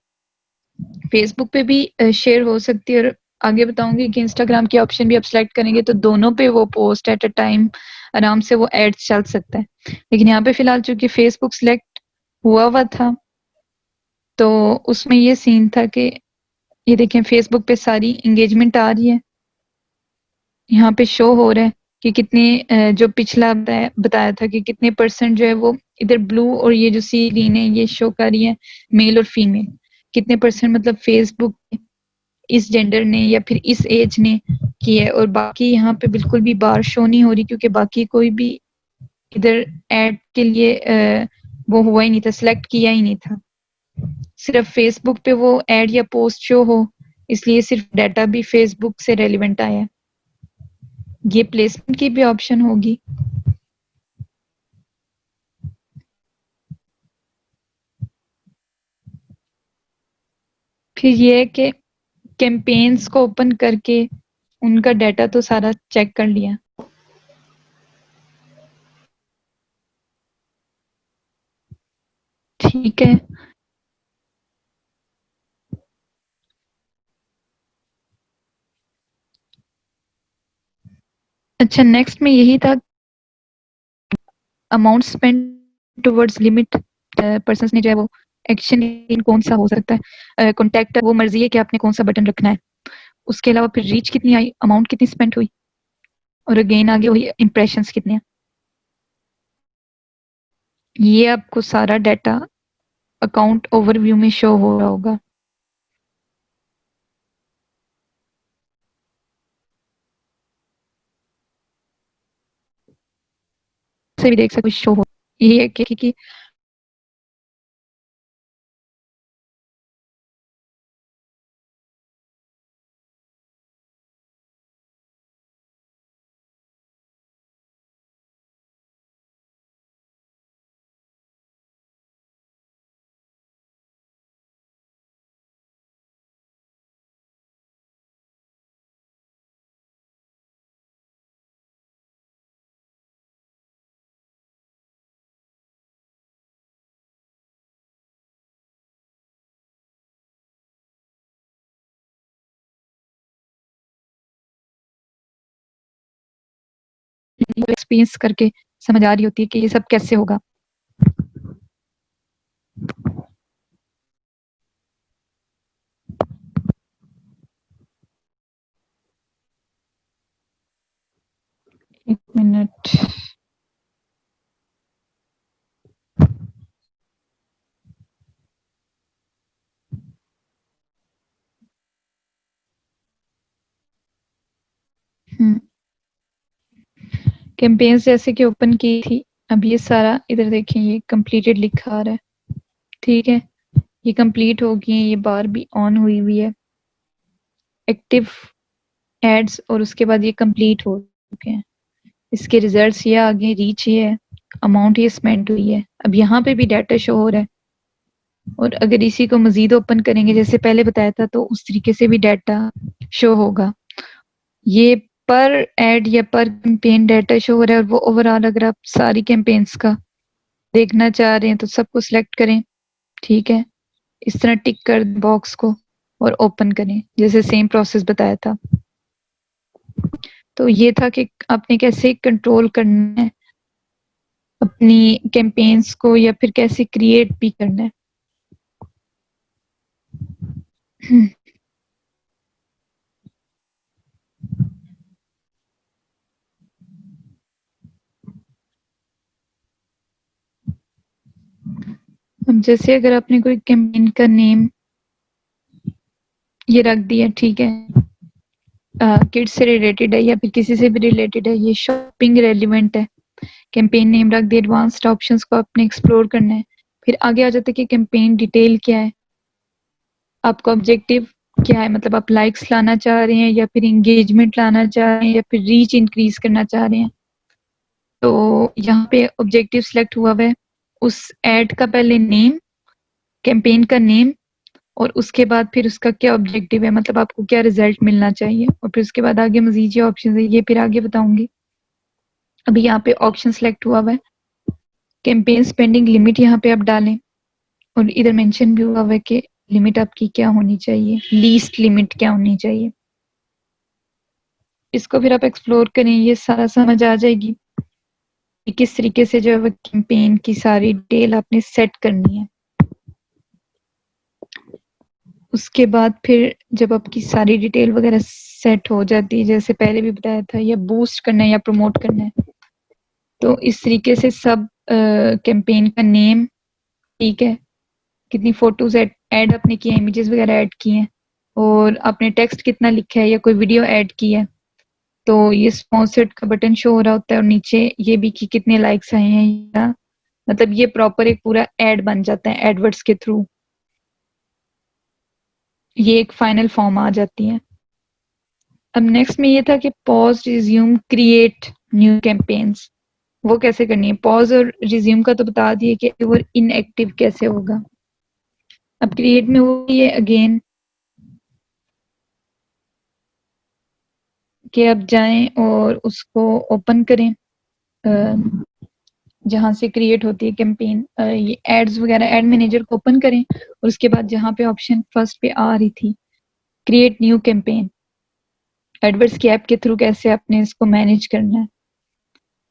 फेसबुक पे भी शेयर हो सकती है। और आगे बताऊंगी कि इंस्टाग्राम की ऑप्शन भी आप सेलेक्ट करेंगे तो दोनों पे वो पोस्ट एट अ टाइम आराम से वो एड चल सकता है। लेकिन यहाँ पे फिलहाल चूंकि फेसबुक सिलेक्ट हुआ हुआ था, तो उसमें ये सीन था कि ये देखें फेसबुक पे सारी एंगेजमेंट आ रही है, यहाँ पे शो हो रहा है कि कितने जो पिछला बताया था कि कितने परसेंट जो है वो इधर ब्लू और ये जो सी ग्रीन है ये शो कर रही है मेल और फीमेल, कितने परसेंट मतलब फेसबुक इस जेंडर ने या फिर इस एज ने की है। और बाकी यहाँ पे बिल्कुल भी बार शो नहीं हो रही, क्योंकि बाकी कोई भी इधर ऐड के लिए वो हुआ ही नहीं था, सिलेक्ट किया ही नहीं था। सिर्फ फेसबुक पे वो ऐड या पोस्ट शो हो, इसलिए सिर्फ डाटा भी फेसबुक से रेलिवेंट आया है। ये प्लेसमेंट की भी ऑप्शन होगी। फिर ये है कि कैंपेन्स को ओपन करके उनका डाटा तो सारा चेक कर लिया। ठीक है, अच्छा नेक्स्ट में यही था, amount spend towards limit persons ने जो है वो एक्शन कौन सा हो सकता है, कॉन्टैक्ट वो मर्जी है कि आपने कौन सा बटन रखना है। उसके अलावा फिर रीच कितनी आई, अमाउंट कितनी स्पेंड हुई, और अगेन आगे वही इंप्रेशंस कितने हैं। ये आपको सारा डाटा अकाउंट ओवरव्यू में शो हो रहा होगा, से भी देख सकते शो हो। ये है कि एक्सपीरियंस करके समझ आ रही होती है कि ये सब कैसे होगा। एक मिनट। कैंपेन्स जैसे कि ओपन की थी, अब ये सारा इधर देखें, ये कंप्लीटेड लिखा आ रहा है, ठीक है, ये कंप्लीट हो गई है, ये बार भी ऑन हुई हुई है, एक्टिव एड्स, और उसके बाद ये कंप्लीट हो चुके हैं। इसके रिजल्ट्स ये आ गए, रीच ये है, अमाउंट ये स्पेंड हुई है। अब यहाँ पे भी डाटा शो हो रहा है, और अगर इसी को मजीद ओपन करेंगे जैसे पहले बताया था, तो उस तरीके से भी डाटा शो होगा। ये पर एड या पर कैंपेन डाटा शो हो रहा है, और वो ओवरऑल अगर आप सारी कैंपेन्स का देखना चाह रहे हैं तो सबको सिलेक्ट करें, ठीक है, इस तरह टिक कर बॉक्स को और ओपन करें जैसे सेम प्रोसेस बताया था। तो ये था कि आपने कैसे कंट्रोल करना है अपनी कैंपेन्स को, या फिर कैसे क्रिएट भी करना है। अब जैसे अगर आपने कोई कैंपेन का नेम ये रख दिया, ठीक है, किड्स से रिलेटेड है या फिर किसी से भी रिलेटेड है, ये शॉपिंग रेलिवेंट है, कैंपेन नेम रख दिया, एडवांस्ड ऑप्शंस को आपने एक्सप्लोर करना है। फिर आगे आ जाता है कि कैंपेन डिटेल क्या है, आपका ऑब्जेक्टिव क्या है, मतलब आप लाइक्स लाना चाह रहे हैं या फिर इंगेजमेंट लाना चाह रहे हैं या फिर रीच इंक्रीज करना चाह रहे हैं। तो यहाँ पे ऑब्जेक्टिव सिलेक्ट हुआ हुआ है, उस एड का पहले नेम, कैंपेन का नेम, और उसके बाद फिर उसका क्या ऑब्जेक्टिव है, मतलब आपको क्या रिजल्ट मिलना चाहिए, और फिर उसके बाद आगे मजीद ये ऑप्शन है, ये फिर आगे बताऊंगी। अभी यहाँ पे ऑप्शन सेलेक्ट हुआ हुआ है, कैंपेन स्पेंडिंग लिमिट यहाँ पे आप डालें, और इधर मेंशन भी हुआ हुआ है कि लिमिट आपकी क्या होनी चाहिए, लीस्ट लिमिट क्या होनी चाहिए। इसको फिर आप एक्सप्लोर करें, ये सारा समझ आ जाएगी कि किस तरीके से जो है कैंपेन की सारी डिटेल आपने सेट करनी है। उसके बाद फिर जब आपकी सारी डिटेल वगैरह सेट हो जाती है, जैसे पहले भी बताया था, या बूस्ट करना है या प्रमोट करना है, तो इस तरीके से सब कैंपेन का नेम, ठीक है, कितनी फोटोज ऐड आपने की है, इमेजेस वगैरह ऐड की हैं, और आपने टेक्स्ट कितना लिखा है या कोई वीडियो ऐड की है, तो ये स्पॉन्सर्ड का बटन शो हो रहा होता है, और नीचे ये भी कि कितने लाइक्स आए हैं, या मतलब ये प्रॉपर एक पूरा एड बन जाता है एडवर्ड्स के थ्रू, ये एक फाइनल फॉर्म आ जाती है। अब नेक्स्ट में ये था कि pause, resume, create new campaigns, वो कैसे करनी है। पॉज और रिज्यूम का तो बता दिए कि वो इनएक्टिव कैसे होगा। अब क्रिएट में वो ये अगेन कि आप जाएं और उसको ओपन करें, जहां से क्रिएट होती है कैंपेन, ये एड्स वगैरह, एड मैनेजर को ओपन करें, और उसके बाद जहां पे ऑप्शन फर्स्ट पे आ रही थी क्रिएट न्यू कैंपेन, एडवर्ड्स की ऐप के थ्रू कैसे आपने इसको मैनेज करना है।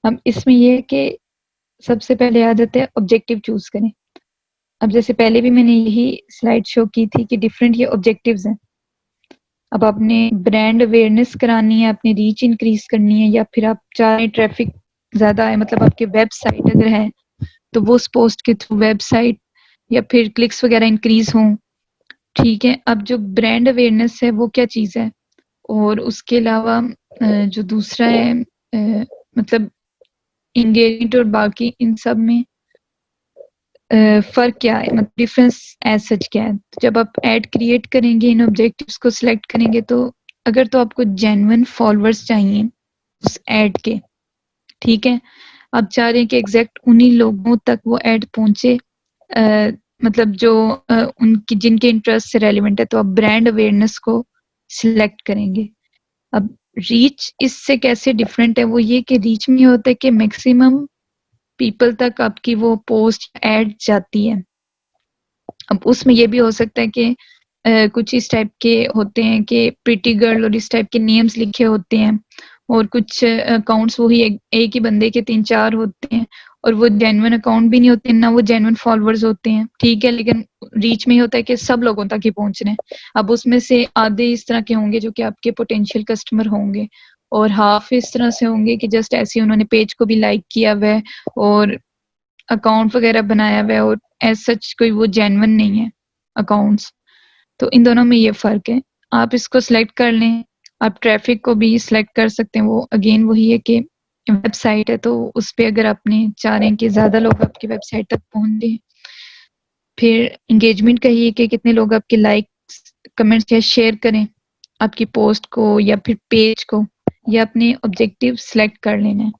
अब इसमें ये है कि सबसे पहले आ जाता है ऑब्जेक्टिव चूज करें। अब जैसे पहले भी मैंने यही स्लाइड शो की थी कि डिफरेंट ये ऑब्जेक्टिव्स हैं। अब आपने ब्रांड अवेयरनेस करानी है, अपनी रीच इंक्रीज करनी है, या फिर आप चाह रहे ट्रैफिक ज्यादा है, मतलब आपके वेबसाइट अगर है तो वो उस पोस्ट के थ्रू वेबसाइट या फिर क्लिक्स वगैरह इंक्रीज हों, ठीक है। अब जो ब्रांड अवेयरनेस है वो क्या चीज़ है, और उसके अलावा जो दूसरा है, मतलब इंगेजमेंट और बाकी इन सब में फर्क क्या है, मतलब डिफरेंस एज सच क्या है। तो जब आप एड क्रिएट करेंगे, इन ऑब्जेक्टिव्स को सिलेक्ट करेंगे, तो अगर तो आपको जेन्युइन फॉलोअर्स चाहिए उस एड के, ठीक है, आप चाह रहे हैं कि एग्जैक्ट उन्हीं लोगों तक वो एड पहुंचे, मतलब जो उनकी जिनके इंटरेस्ट से रेलिवेंट है, तो आप ब्रांड अवेयरनेस को सिलेक्ट करेंगे। अब रीच इससे कैसे डिफरेंट है, वो ये कि रीच में होता है कि मैक्सिमम पीपल तक आपकी वो पोस्ट ऐड जाती है। अब उसमें ये भी हो सकता है कि कुछ इस टाइप के होते हैं कि प्रिटी गर्ल और इस टाइप के नेम्स लिखे होते हैं, और कुछ अकाउंट्स वही एक ही बंदे के 3-4 होते हैं और वो जेन्युइन अकाउंट भी नहीं होते, ना वो जेन्युइन फॉलोअर्स होते हैं, ठीक है, लेकिन रीच में ही होता है कि सब लोगों तक ही पहुंच रहे हैं। अब उसमें से आधे इस तरह के होंगे जो कि आपके पोटेंशियल कस्टमर होंगे और हाफ इस तरह से होंगे कि जस्ट ऐसे उन्होंने पेज को भी लाइक किया हुआ है और अकाउंट वगैरह बनाया हुआ है और एज सच कोई वो जेन्युइन नहीं है अकाउंट्स। तो इन दोनों में ये फ़र्क है। आप इसको सिलेक्ट कर लें, आप ट्रैफ़िक को भी सिलेक्ट कर सकते हैं, वो अगेन वही है कि वेबसाइट है तो उस पे अगर आपने चाह रहे हैं कि ज़्यादा लोग आपकी वेबसाइट तक पहुँचे। फिर एंगेजमेंट का ये है कि कितने लोग आपके लाइक्स, कमेंट्स या शेयर करें आपकी पोस्ट को या फिर पेज को, या अपने ऑब्जेक्टिव सिलेक्ट कर लेना है।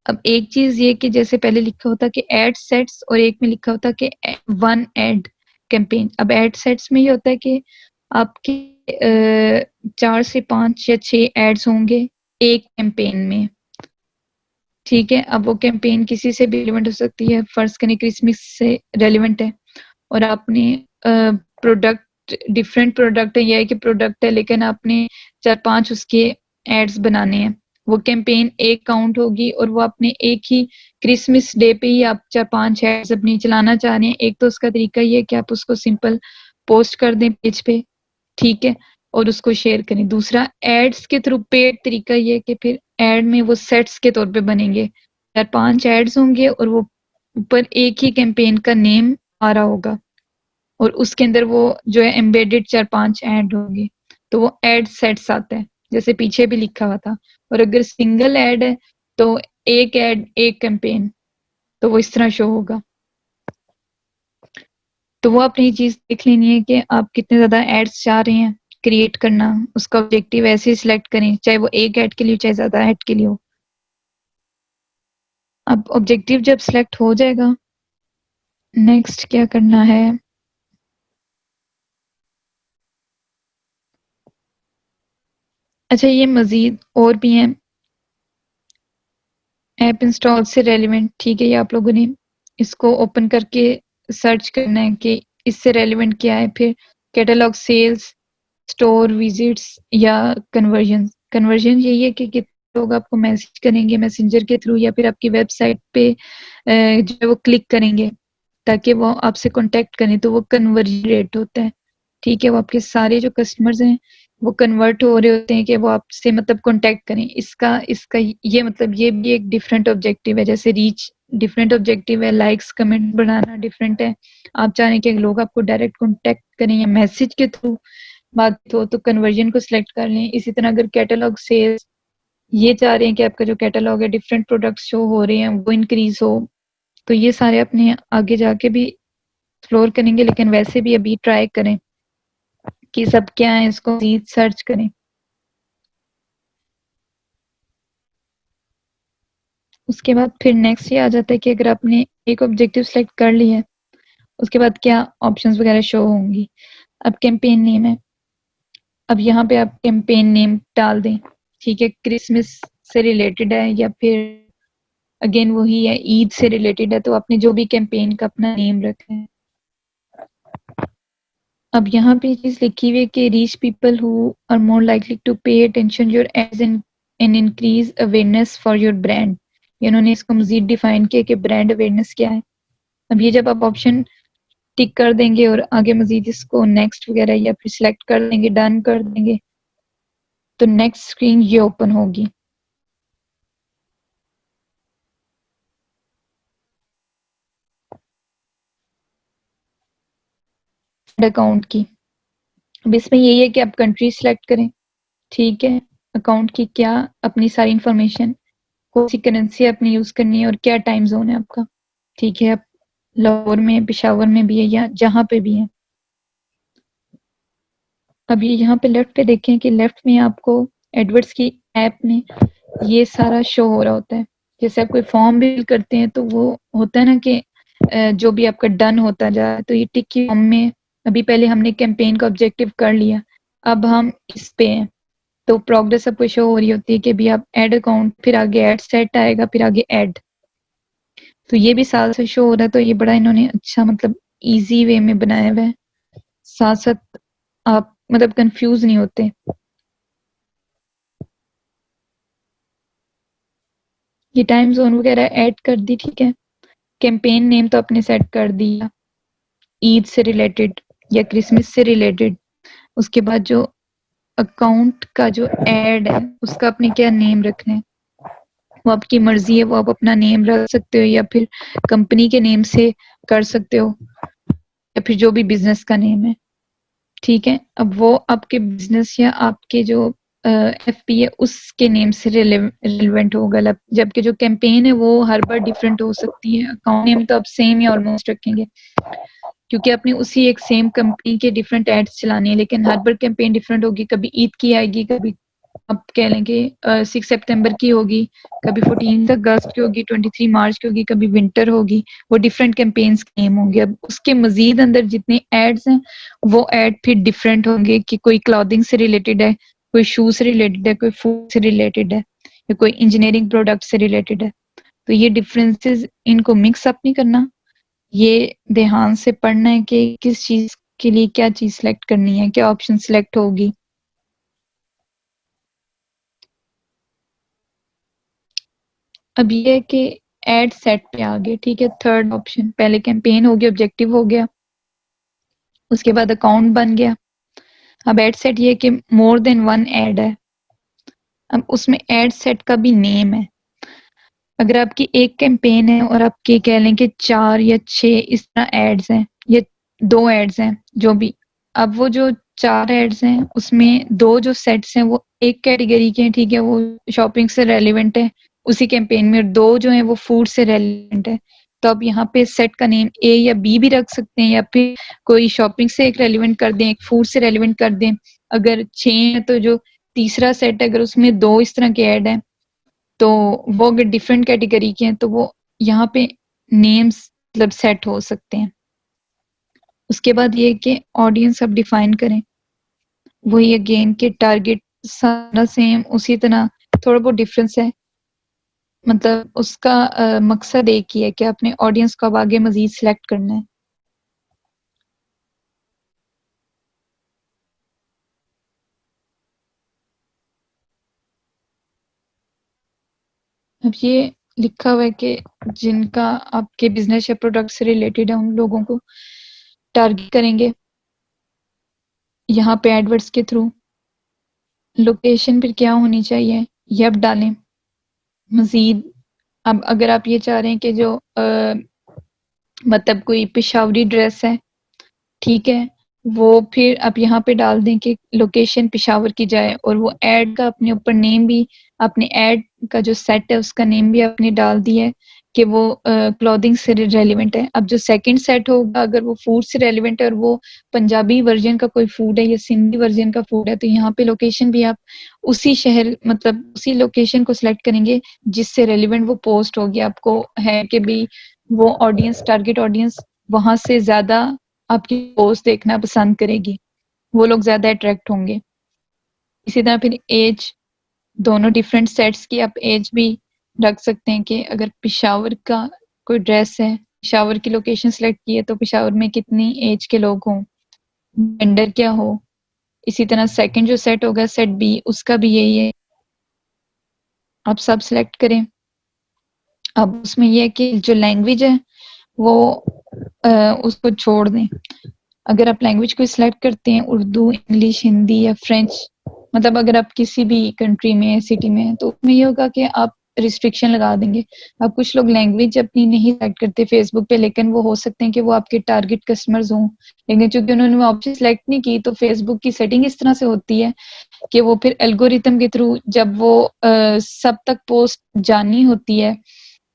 अब एक चीज़ ये कि जैसे पहले लिखा होता कि एड सेट्स और एक में लिखा होता कि 1 एड कैंपेन। अब एड सेट्स में ये होता है कि आपके 4 से 5 या 6 एड्स होंगे एक कैंपेन में, ठीक है? अब वो कैंपेन किसी से भी रिलेवेंट हो सकती है, फर्ज़ करें क्रिसमस से रिलेवेंट है और आपने प्रोडक्ट, डिफरेंट प्रोडक्ट है, ये है कि प्रोडक्ट है लेकिन आपने 4-5 उसके एड्स बनाने हैं। वो कैंपेन एक काउंट होगी और वो आपने एक ही क्रिसमस डे पे ही आप 4-5 एड्स अपनी चलाना चाह रहे हैं। एक तो उसका तरीका ये है कि आप उसको सिंपल पोस्ट कर दें पेज पे, ठीक है? और उसको शेयर करें। दूसरा एड्स के थ्रू पेड तरीका ये है कि फिर एड में वो सेट्स के तौर पे बनेंगे। 4-5 एड्स होंगे और वो ऊपर एक ही कैंपेन का नेम आ रहा होगा और उसके अंदर वो जो है एम्बेडेड 4-5 ऐड होंगे, तो वो ऐड सेट्स आता है, जैसे पीछे भी लिखा हुआ था। और अगर सिंगल ऐड है तो एक ऐड एक कैंपेन, तो वो इस तरह शो होगा। तो वो आपने ये चीज़ देख लेनी है कि आप कितने ज़्यादा एड्स चाह रहे हैं क्रिएट करना, उसका ऑब्जेक्टिव ऐसे ही सिलेक्ट करें, चाहे वो एक ऐड के लिए चाहे ज़्यादा ऐड के लिए हो। अब ऑब्जेक्टिव जब सिलेक्ट हो जाएगा, नेक्स्ट क्या करना है, अच्छा ये मज़ीद और भी हैं ऐप इंस्टॉल से रेलिवेंट, ठीक है? ये आप लोगों ने इसको ओपन करके सर्च करना है कि इससे रेलिवेंट क्या है। फिर कैटलॉग सेल्स, स्टोर विजिट्स या कन्वर्जन। कन्वर्जन यही है कि कितने लोग आपको मैसेज करेंगे मैसेंजर के थ्रू या फिर आपकी वेबसाइट पे जो है वो क्लिक करेंगे ताकि वो आपसे कांटेक्ट करें, तो वो कन्वर्जन रेट होता है, ठीक है? वो आपके सारे जो कस्टमर्स हैं वो कन्वर्ट हो रहे होते हैं कि वो आपसे मतलब कांटेक्ट करें। इसका इसका ये मतलब ये भी एक डिफरेंट ऑब्जेक्टिव है, जैसे रीच डिफरेंट ऑब्जेक्टिव है, लाइक्स कमेंट बढ़ाना डिफरेंट है। आप चाह रहे हैं कि लोग आपको डायरेक्ट कांटेक्ट करें या मैसेज के थ्रू बात हो तो कन्वर्जन को सिलेक्ट कर लें। इसी तरह अगर कैटलॉग सेल्स, ये चाह रहे हैं कि आपका जो कैटलॉग है डिफरेंट प्रोडक्ट्स शो हो रहे हैं वो इंक्रीज हो, तो ये सारे अपने आगे जाके भी एक्सप्लोर करेंगे, लेकिन वैसे भी अभी ट्राई करें कि सब क्या है, इसको सर्च करें। उसके बाद फिर नेक्स्ट ये आ जाता है कि अगर आपने एक ऑब्जेक्टिव सेलेक्ट कर लिया है, उसके बाद क्या ऑप्शंस वगैरह शो होंगी। अब कैंपेन नेम है, अब यहाँ पे आप कैंपेन नेम डाल दें, ठीक है? क्रिसमस से रिलेटेड है या फिर अगेन वही है ईद से रिलेटेड है, तो आपने जो भी कैंपेन का अपना नेम रखा है। अब यहाँ पे चीज लिखी हुई है कि reach people who are more likely to pay attention your ads and increase awareness for your brand. इन्होंने इसको मजीद डिफाइन किया कि ब्रांड अवेयरनेस क्या है। अब ये जब आप ऑप्शन टिक कर देंगे और आगे मजीद इसको नेक्स्ट वगैरह या फिर सिलेक्ट कर देंगे, डन कर देंगे, तो नेक्स्ट स्क्रीन ये ओपन होगी अकाउंट की। अब इसमें यही है कि आप कंट्री सिलेक्ट करें, ठीक है? अकाउंट की क्या अपनी सारी इंफॉर्मेशन, कौन सी करेंसी अपनी यूज करनी है और क्या टाइम जोन है आपका, ठीक है? आप लाहौर में, पेशावर में भी है या जहाँ पे भी है। अब ये यहाँ पे लेफ्ट पे देखें कि लेफ्ट में आपको एडवर्ड्स की ऐप में ये सारा शो हो रहा होता है। जैसे आप कोई फॉर्म फिल करते हैं तो वो होता है ना कि जो भी आपका डन होता जा रहा है, तो ये टिक की फॉर्म में अभी पहले हमने कैंपेन का ऑब्जेक्टिव कर लिया, अब हम इस पे हैं, तो प्रोग्रेस आपको शो हो रही होती है कि अभी आप ऐड अकाउंट, फिर आगे ऐड सेट आएगा, फिर आगे ऐड, तो ये भी साथ से शो हो रहा है। तो ये बड़ा इन्होंने अच्छा मतलब इजी वे में बनाया हुआ है, साथ साथ आप मतलब कंफ्यूज नहीं होते। ये टाइम जोन वगैरह ऐड कर दी, ठीक है। कैंपेन नेम तो आपने सेट कर दिया, ईद से रिलेटेड या क्रिसमस से रिलेटेड। उसके बाद जो अकाउंट का जो ऐड है उसका आपने क्या नेम रखना है, वो आपकी मर्जी है, वो आप अपना नेम रख सकते हो या फिर कंपनी के नेम से कर सकते हो या फिर जो भी बिजनेस का नेम है, ठीक है। अब वो आपके बिजनेस या आपके जो एफपी है उसके नेम से रिलेवेंट होगा, जबकि जो कैंपेन है वो हर बार डिफरेंट हो सकती है। अकाउंट नेम तो आप सेम ही ऑलमोस्ट रखेंगे क्योंकि आपने उसी एक सेम कंपनी के डिफरेंट एड्स चलाने हैं, लेकिन हर बार कैंपेन डिफरेंट होगी। कभी ईद की आएगी, कभी आप कह लेंगे 6 सितंबर की होगी, कभी 14 अगस्त की होगी, 23 मार्च की होगी, कभी विंटर होगी। वो डिफरेंट कैंपेन्स के नेम होंगे। अब उसके मजीद अंदर जितने एड्स हैं वो एड फिर डिफरेंट होंगे कि कोई क्लॉथिंग से रिलेटेड है, कोई शूज से रिलेटेड है, कोई फूड से रिलेटेड है या कोई इंजीनियरिंग प्रोडक्ट से रिलेटेड है। तो ये डिफरेंसेस इनको मिक्स अप नहीं करना, ये ध्यान से पढ़ना है कि किस चीज के लिए क्या चीज सिलेक्ट करनी है, क्या ऑप्शन सिलेक्ट होगी। अब ये है कि एड सेट पे आ गए, ठीक है। थर्ड ऑप्शन, पहले कैंपेन हो गया, ऑब्जेक्टिव हो गया, उसके बाद अकाउंट बन गया। अब एड सेट ये कि मोर देन वन एड है। अब उसमें एड सेट का भी नेम है। अगर आपकी एक कैंपेन है और आपके कह लें कि 4 या 6 इस तरह एड्स हैं या 2 एड्स हैं जो भी, अब वो जो 4 एड्स हैं उसमें 2 जो सेट्स हैं वो एक कैटेगरी के हैं, ठीक है, वो शॉपिंग से रेलिवेंट है उसी कैंपेन में, और 2 जो हैं वो फूड से रेलिवेंट है। तो आप यहाँ पे सेट का नेम ए या बी भी रख सकते हैं या फिर कोई शॉपिंग से एक रेलिवेंट कर दें, एक फूड से रेलिवेंट कर दें। अगर 6 है तो जो तीसरा सेट है अगर उसमें 2 इस तरह के ऐड हैं तो वो अगर डिफरेंट कैटेगरी के हैं तो वो यहाँ पे नेम्स मतलब सेट हो सकते हैं। उसके बाद ये कि ऑडियंस आप डिफाइन करें, वही अगेन के टारगेट सारा सेम उसी तरह, थोड़ा बहुत डिफरेंस है, मतलब उसका मकसद एक ही है कि अपने ऑडियंस को अब आगे मजीद सिलेक्ट करना है। अब ये लिखा हुआ है कि जिनका आपके बिजनेस या प्रोडक्ट से रिलेटेड है उन लोगों को टारगेट करेंगे यहाँ पे एडवर्ड्स के थ्रू। लोकेशन फिर क्या होनी चाहिए ये आप डालें मजीद। अब अगर आप ये चाह रहे हैं कि जो मतलब कोई पेशावरी ड्रेस है, ठीक है, वो फिर आप यहाँ पे डाल दें कि लोकेशन पेशावर की जाए, और वो एड का अपने ऊपर नेम भी, अपने एड का जो सेट है उसका नेम भी आपने डाल दिया है कि वो क्लॉथिंग से रेलिवेंट है। अब जो सेकंड सेट होगा अगर वो फूड से रेलिवेंट है और वो पंजाबी वर्जन का कोई फूड है या सिंधी वर्जन का फूड है, तो यहाँ पे लोकेशन भी आप उसी शहर मतलब उसी लोकेशन को सिलेक्ट करेंगे जिससे रेलिवेंट वो पोस्ट होगी। आपको है कि भी वो ऑडियंस, टारगेट ऑडियंस वहां से ज्यादा आपकी पोस्ट देखना पसंद करेगी, वो लोग ज्यादा अट्रैक्ट होंगे। इसी तरह फिर एज, दोनों डिफरेंट सेट्स की आप एज भी रख सकते हैं कि अगर पेशावर का कोई ड्रेस है, पेशावर की लोकेशन सेलेक्ट की है तो पेशावर में कितनी एज के लोग हों, जेंडर क्या हो। इसी तरह सेकंड जो सेट होगा सेट बी, उसका भी यही है, आप सब सिलेक्ट करें। अब उसमें यह है कि जो लैंग्वेज है वो उसको छोड़ दें। अगर आप लैंग्वेज को सिलेक्ट करते हैं उर्दू, इंग्लिश, हिंदी या फ्रेंच, मतलब अगर आप किसी भी कंट्री में सिटी में हैं तो उसमें ये होगा कि आप रिस्ट्रिक्शन लगा देंगे। अब कुछ लोग लैंग्वेज अपनी नहीं सेलेक्ट करते फेसबुक पे, लेकिन वो हो सकते हैं कि वो आपके टारगेट कस्टमर्स हों, लेकिन चूंकि उन्होंने वो ऑप्शन सेलेक्ट नहीं की तो फेसबुक की सेटिंग इस तरह से होती है कि वो फिर एल्गोरिथम के थ्रू जब वो सब तक पोस्ट जानी होती है,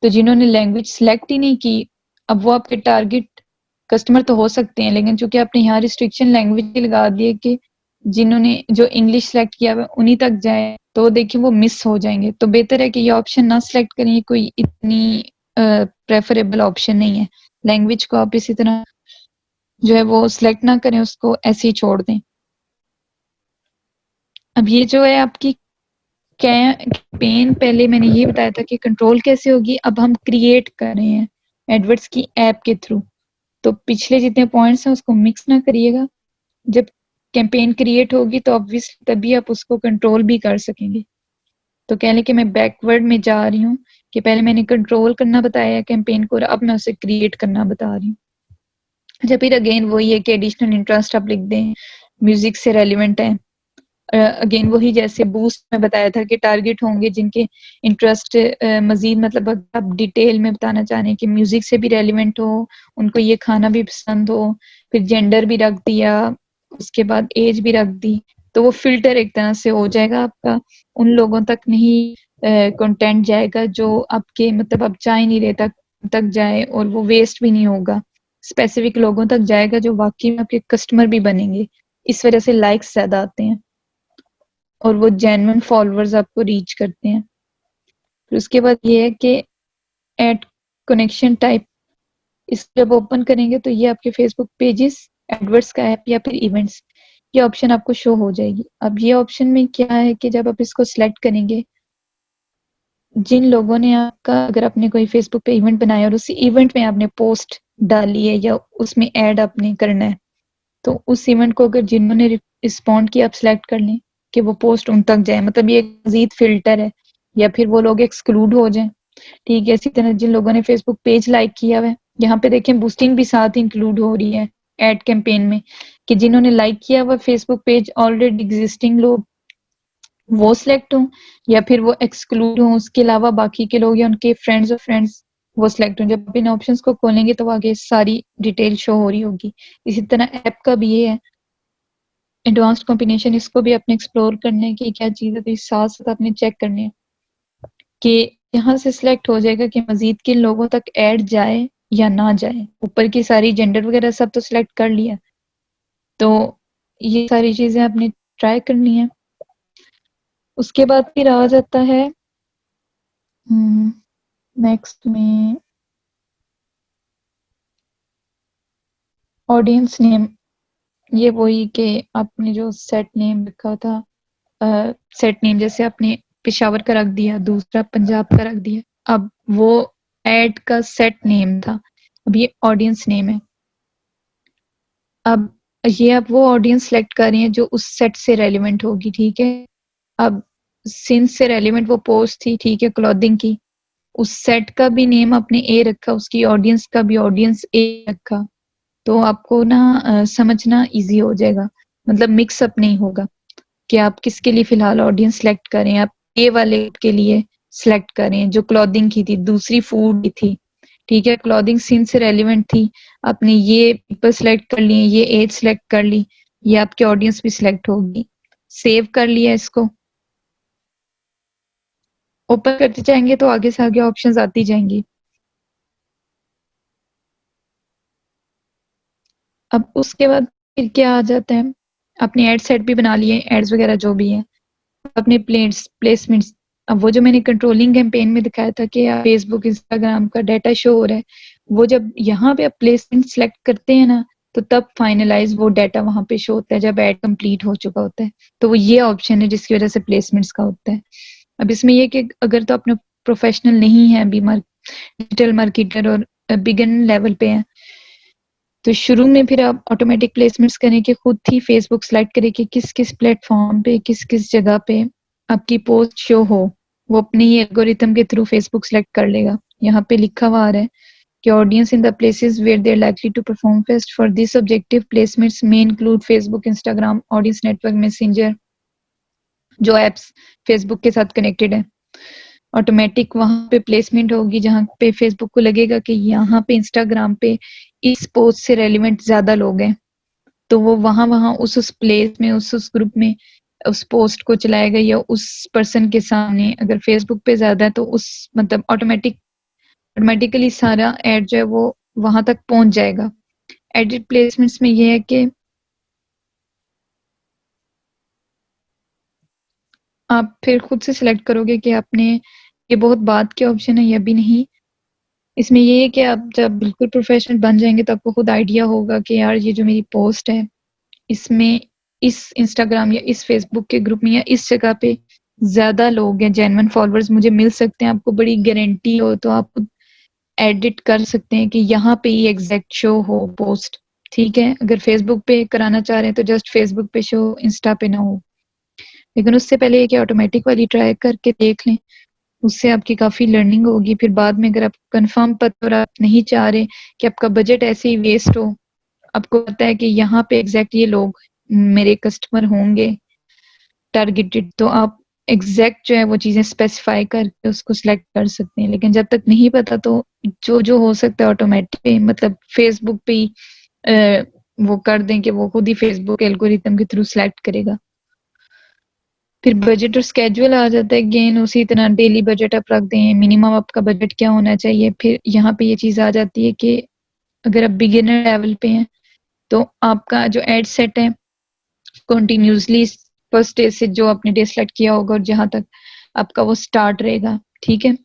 तो जिन्होंने लैंग्वेज सेलेक्ट ही नहीं की, अब वो आपके टारगेट कस्टमर तो हो सकते हैं, लेकिन चूंकि आपने यहाँ रिस्ट्रिक्शन लैंग्वेज लगा दी है कि जिन्होंने जो इंग्लिश सेलेक्ट किया हुआ उन्हीं तक जाए, तो देखिए वो मिस हो जाएंगे। तो बेहतर है कि ये ऑप्शन ना सिलेक्ट करें, ये कोई इतनी प्रेफरेबल ऑप्शन नहीं है। लैंग्वेज को आप इसी तरह जो है वो सिलेक्ट ना करें, उसको ऐसे ही छोड़ दें। अब ये जो है आपकी कैंपेन, पहले मैंने ये बताया था कि कंट्रोल कैसे होगी, अब हम क्रिएट कर रहे हैं एडवर्ड्स की ऐप के थ्रू। तो पिछले जितने पॉइंट्स हैं उसको मिक्स ना करिएगा। जब कैंपेन क्रिएट होगी तो ऑब्वियसली तभी आप उसको कंट्रोल भी कर सकेंगे। तो कह लें कि मैं बैकवर्ड में जा रही हूँ कि पहले मैंने कंट्रोल करना बताया कैंपेन को, और अब मैं उसे क्रिएट करना बता रही हूँ। अच्छा, फिर अगेन वही है कि एडिशनल इंटरेस्ट आप लिख दें, म्यूजिक से रेलिवेंट है। अगेन वही जैसे बूस्ट में बताया था कि टारगेट होंगे जिनके इंटरेस्ट मजीद मतलब आप डिटेल में बताना चाह रहे हैं कि म्यूजिक से भी रेलिवेंट हो, उनको ये खाना भी पसंद हो, फिर जेंडर भी रख दिया, उसके बाद एज भी रख दी, तो वो फिल्टर एक तरह से हो जाएगा आपका, उन लोगों तक नहीं कंटेंट जाएगा जो आपके मतलब आप चाह नहीं रहे तक जाए, और वो वेस्ट भी नहीं होगा, स्पेसिफिक लोगों तक जाएगा जो वाकई में आपके कस्टमर भी बनेंगे। इस वजह से लाइक्स ज्यादा आते हैं और वो जेन्युइन फॉलोअर्स आपको रीच करते हैं। फिर उसके बाद ये है कि ऐड कनेक्शन टाइप, इस जब ओपन करेंगे तो ये आपके फेसबुक पेजेस, एडवर्ड्स का ऐप या फिर इवेंट्स, ये ऑप्शन आपको शो हो जाएगी। अब ये ऑप्शन में क्या है कि जब आप इसको सिलेक्ट करेंगे, जिन लोगों ने आपका अगर आपने कोई फेसबुक पे इवेंट बनाया और उसी इवेंट में आपने पोस्ट डाली है या उसमें ऐड आपने करना है, तो उस इवेंट को अगर जिन्होंने रिस्पॉन्ड किया आप सिलेक्ट कर लें कि वो पोस्ट उन तक जाए, मतलब ये मजीद फिल्टर है, या फिर वो लोग एक्सक्लूड हो जाएं। ठीक है, इसी तरह जिन लोगों ने फेसबुक पेज लाइक किया हुआ है, यहाँ पे देखें बूस्टिंग भी साथ इंक्लूड हो रही है एड कैंपेन में, कि जिन्होंने लाइक किया हुआ फेसबुक पेज ऑलरेडी एग्जिस्टिंग लोग वो सिलेक्ट हों, या फिर वो एक्सक्लूड हों, उसके अलावा बाकी के लोग या उनके फ्रेंड्स और फ्रेंड्स वो सिलेक्ट हों। जब इन ऑप्शंस को खोलेंगे तो आगे सारी डिटेल शो हो रही होगी। इसी तरह ऐप का भी ये है एडवांस्ड कॉम्बिनेशन, इसको भी आपने एक्सप्लोर करना है कि क्या चीज़ है, तो इस साथ साथ आपने चेक करने हैं कि यहाँ से सिलेक्ट हो जाएगा कि मजीद किन लोगों तक ऐड जाए या ना जाए। ऊपर की सारी जेंडर वगैरह सब तो सिलेक्ट कर लिया, तो ये सारी चीजें आपने ट्राई करनी है। उसके बाद फिर आ जाता है नेक्स्ट में ऑडियंस नेम। ये वही कि आपने जो सेट नेम रखा था, सेट नेम जैसे आपने पेशावर का रख दिया, दूसरा पंजाब का रख दिया, अब वो एड का सेट नेम था, अब ये ऑडियंस नेम है। अब ये आप वो ऑडियंस सेलेक्ट कर रहे हैं जो उस सेट से रेलिवेंट होगी। ठीक है, अब सिंस से रेलिवेंट वो पोस्ट थी, ठीक है, क्लॉथिंग की, उस सेट का भी नेम आपने ए रखा, उसकी ऑडियंस का भी ऑडियंस ए रखा, तो आपको ना समझना इजी हो जाएगा, मतलब मिक्स अप नहीं होगा कि आप किसके लिए फिलहाल ऑडियंस सेलेक्ट करें। आप ए वाले के लिए सेलेक्ट करें जो क्लॉथिंग की थी, दूसरी फूड की थी। ठीक है, क्लॉथिंग सीन से रेलिवेंट थी, आपने ये पीपल सेलेक्ट कर लिए, ये एज सेलेक्ट कर ली, ये आपकी ऑडियंस भी सिलेक्ट होगी। सेव कर लिया इसको, ओपन करते जाएंगे तो आगे से आगे ऑप्शंस आती जाएंगी। अब उसके बाद फिर क्या आ जाता है, आपने एड सेट भी बना लिए, एड्स वगैरह जो भी है, अपने प्लेसमेंट्स। अब वो जो मैंने कंट्रोलिंग कैंपेन में दिखाया था कि फेसबुक इंस्टाग्राम का डाटा शो हो रहा है, वो जब यहाँ पे आप प्लेसमेंट सेलेक्ट करते हैं ना, तो तब फाइनलाइज वो डाटा वहां पे शो होता है जब एड कंप्लीट हो चुका होता है। तो वो ये ऑप्शन है जिसकी वजह से प्लेसमेंट्स का होता है। अब इसमें ये कि अगर तो अपने प्रोफेशनल नहीं है अभी, डिजिटल मार्केटर और बिगिन लेवल पे है, तो शुरू में फिर आप ऑटोमेटिक प्लेसमेंट्स करें कि खुद ही फेसबुक सेलेक्ट करे कि किस किस प्लेटफॉर्म पे, किस किस जगह पे आपकी पोस्ट शो हो, वो अपने ही एल्गोरिथम के थ्रू फेसबुक सेलेक्ट कर लेगा। यहाँ पे लिखा हुआ आ रहा है कि audience in the places where they are likely to perform best for this objective placements may include Facebook, Instagram, audience network, messenger, जो एप्स फेसबुक के साथ कनेक्टेड है। ऑटोमेटिक वहां पे प्लेसमेंट होगी जहां पे फेसबुक को लगेगा कि यहाँ पे इंस्टाग्राम पे इस पोस्ट से रेलिवेंट ज्यादा लोग हैं, तो वो वहां वहां उस प्लेस में, उस ग्रुप में उस पोस्ट को चलाएगा, या उस पर्सन के सामने अगर फेसबुक पे ज्यादा है तो उस मतलब ऑटोमेटिकली सारा एड जो है वो वहां तक पहुंच जाएगा। एडिट प्लेसमेंट्स में ये है कि आप फिर खुद से सिलेक्ट करोगे कि आपने, ये बहुत बाद के ऑप्शन है, ये भी नहीं। इसमें ये है कि आप जब बिल्कुल प्रोफेशनल बन जाएंगे तो आपको खुद आइडिया होगा कि यार ये जो मेरी पोस्ट है, इसमें इस इंस्टाग्राम या इस फेसबुक के ग्रुप में या इस जगह पे ज्यादा लोग हैं, जेन्युइन फॉलोअर्स मुझे मिल सकते हैं, आपको बड़ी गारंटी हो तो आप एडिट कर सकते हैं कि यहाँ पे ही एग्जैक्ट शो हो पोस्ट। ठीक है, अगर फेसबुक पे कराना चाह रहे हैं तो जस्ट फेसबुक पे शो, इंस्टा पे ना हो। लेकिन उससे पहले ये कि ऑटोमेटिक वाली ट्राई करके देख लें उससे आपकी काफ़ी लर्निंग होगी। फिर बाद में अगर आपको कन्फर्म पता और आप नहीं चाह रहे कि आपका बजट ऐसे ही वेस्ट हो, आपको पता है कि यहाँ पे एग्ज़ैक्ट ये लोग मेरे कस्टमर होंगे टारगेटेड, तो आप एग्ज़ैक्ट जो है वो चीज़ें स्पेसिफ़ाई करके उसको सिलेक्ट कर सकते हैं। लेकिन जब तक नहीं पता तो जो हो सकता है ऑटोमेटिक मतलब फ़ेसबुक पे ही वो कर दें कि वो खुद ही फ़ेसबुक एल्गोरिथम के थ्रू सिलेक्ट करेगा। फिर बजट और स्केड्यूल आ जाता है अगेन उसी तरह डेली बजट आप रख दें, मिनिमम आपका बजट क्या होना चाहिए। फिर यहाँ पे ये चीज़ आ जाती है कि अगर आप बिगिनर लेवल पे हैं, तो आपका जो एड सेट है कंटिन्यूअसली फर्स्ट डे से जो आपने डे सेलेक्ट किया होगा और जहाँ तक आपका वो स्टार्ट रहेगा, ठीक है?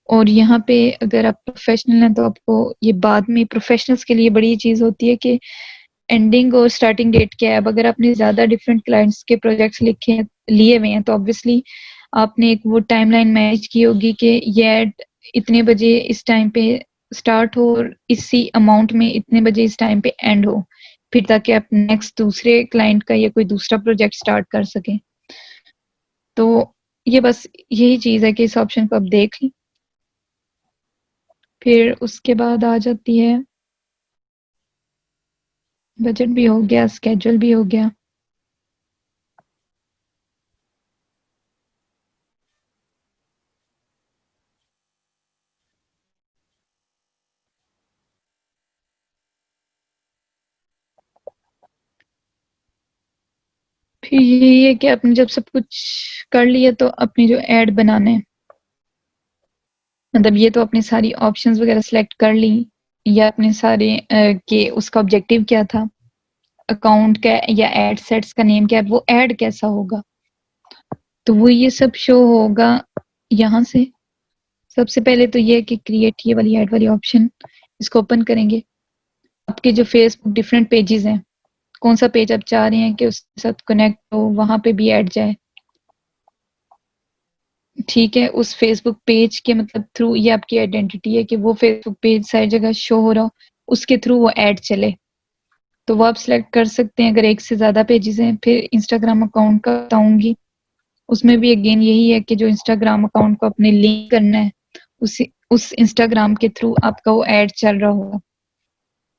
और यहाँ पे अगर आप प्रोफेशनल हैं तो आपको ये बाद में प्रोफेशनल्स के लिए बड़ी चीज़ होती है कि एंडिंग और स्टार्टिंग डेट क्या है। अब अगर आपने ज़्यादा डिफरेंट क्लाइंट्स के प्रोजेक्ट्स लिखे हैं लिए हुए हैं तो ऑब्वियसली आपने एक वो टाइमलाइन मैनेज की होगी कि ये एड इतने बजे इस टाइम पे स्टार्ट हो और इसी अमाउंट में इतने बजे इस टाइम पे एंड हो, फिर ताकि आप नेक्स्ट दूसरे क्लाइंट का या कोई दूसरा प्रोजेक्ट स्टार्ट कर सकें। तो ये बस यही चीज़ है कि इस ऑप्शन को आप देख लें। फिर उसके बाद आ जाती है बजट भी हो गया, स्केड्यूल भी हो गया। फिर यही है कि आपने जब सब कुछ कर लिया तो अपनी जो ऐड बनाना है, मतलब ये तो अपनी सारी ऑप्शंस वगैरह सेलेक्ट कर ली या अपने सारे के उसका ऑब्जेक्टिव क्या था, अकाउंट का या एड सेट्स का नेम क्या है, वो ऐड कैसा होगा, तो वो ये सब शो होगा यहाँ से। सबसे पहले तो ये है कि क्रिएट ये वाली ऐड वाली ऑप्शन, इसको ओपन करेंगे। आपके जो फेसबुक डिफरेंट पेजेस हैं, कौन सा पेज आप चाह रहे हैं कि उसके साथ कनेक्ट हो, वहां पे भी ऐड जाए, ठीक है? उस फेसबुक पेज के मतलब थ्रू ये आपकी आइडेंटिटी है कि वो फेसबुक पेज सारी जगह शो हो रहा हो, उसके थ्रू वो ऐड चले। तो वो आप सिलेक्ट कर सकते हैं अगर एक से ज़्यादा पेजेस हैं। फिर इंस्टाग्राम अकाउंट का बताऊँगी, उसमें भी अगेन यही है कि जो इंस्टाग्राम अकाउंट को आपने लिंक करना है, उस इंस्टाग्राम के थ्रू आपका वो ऐड चल रहा होगा,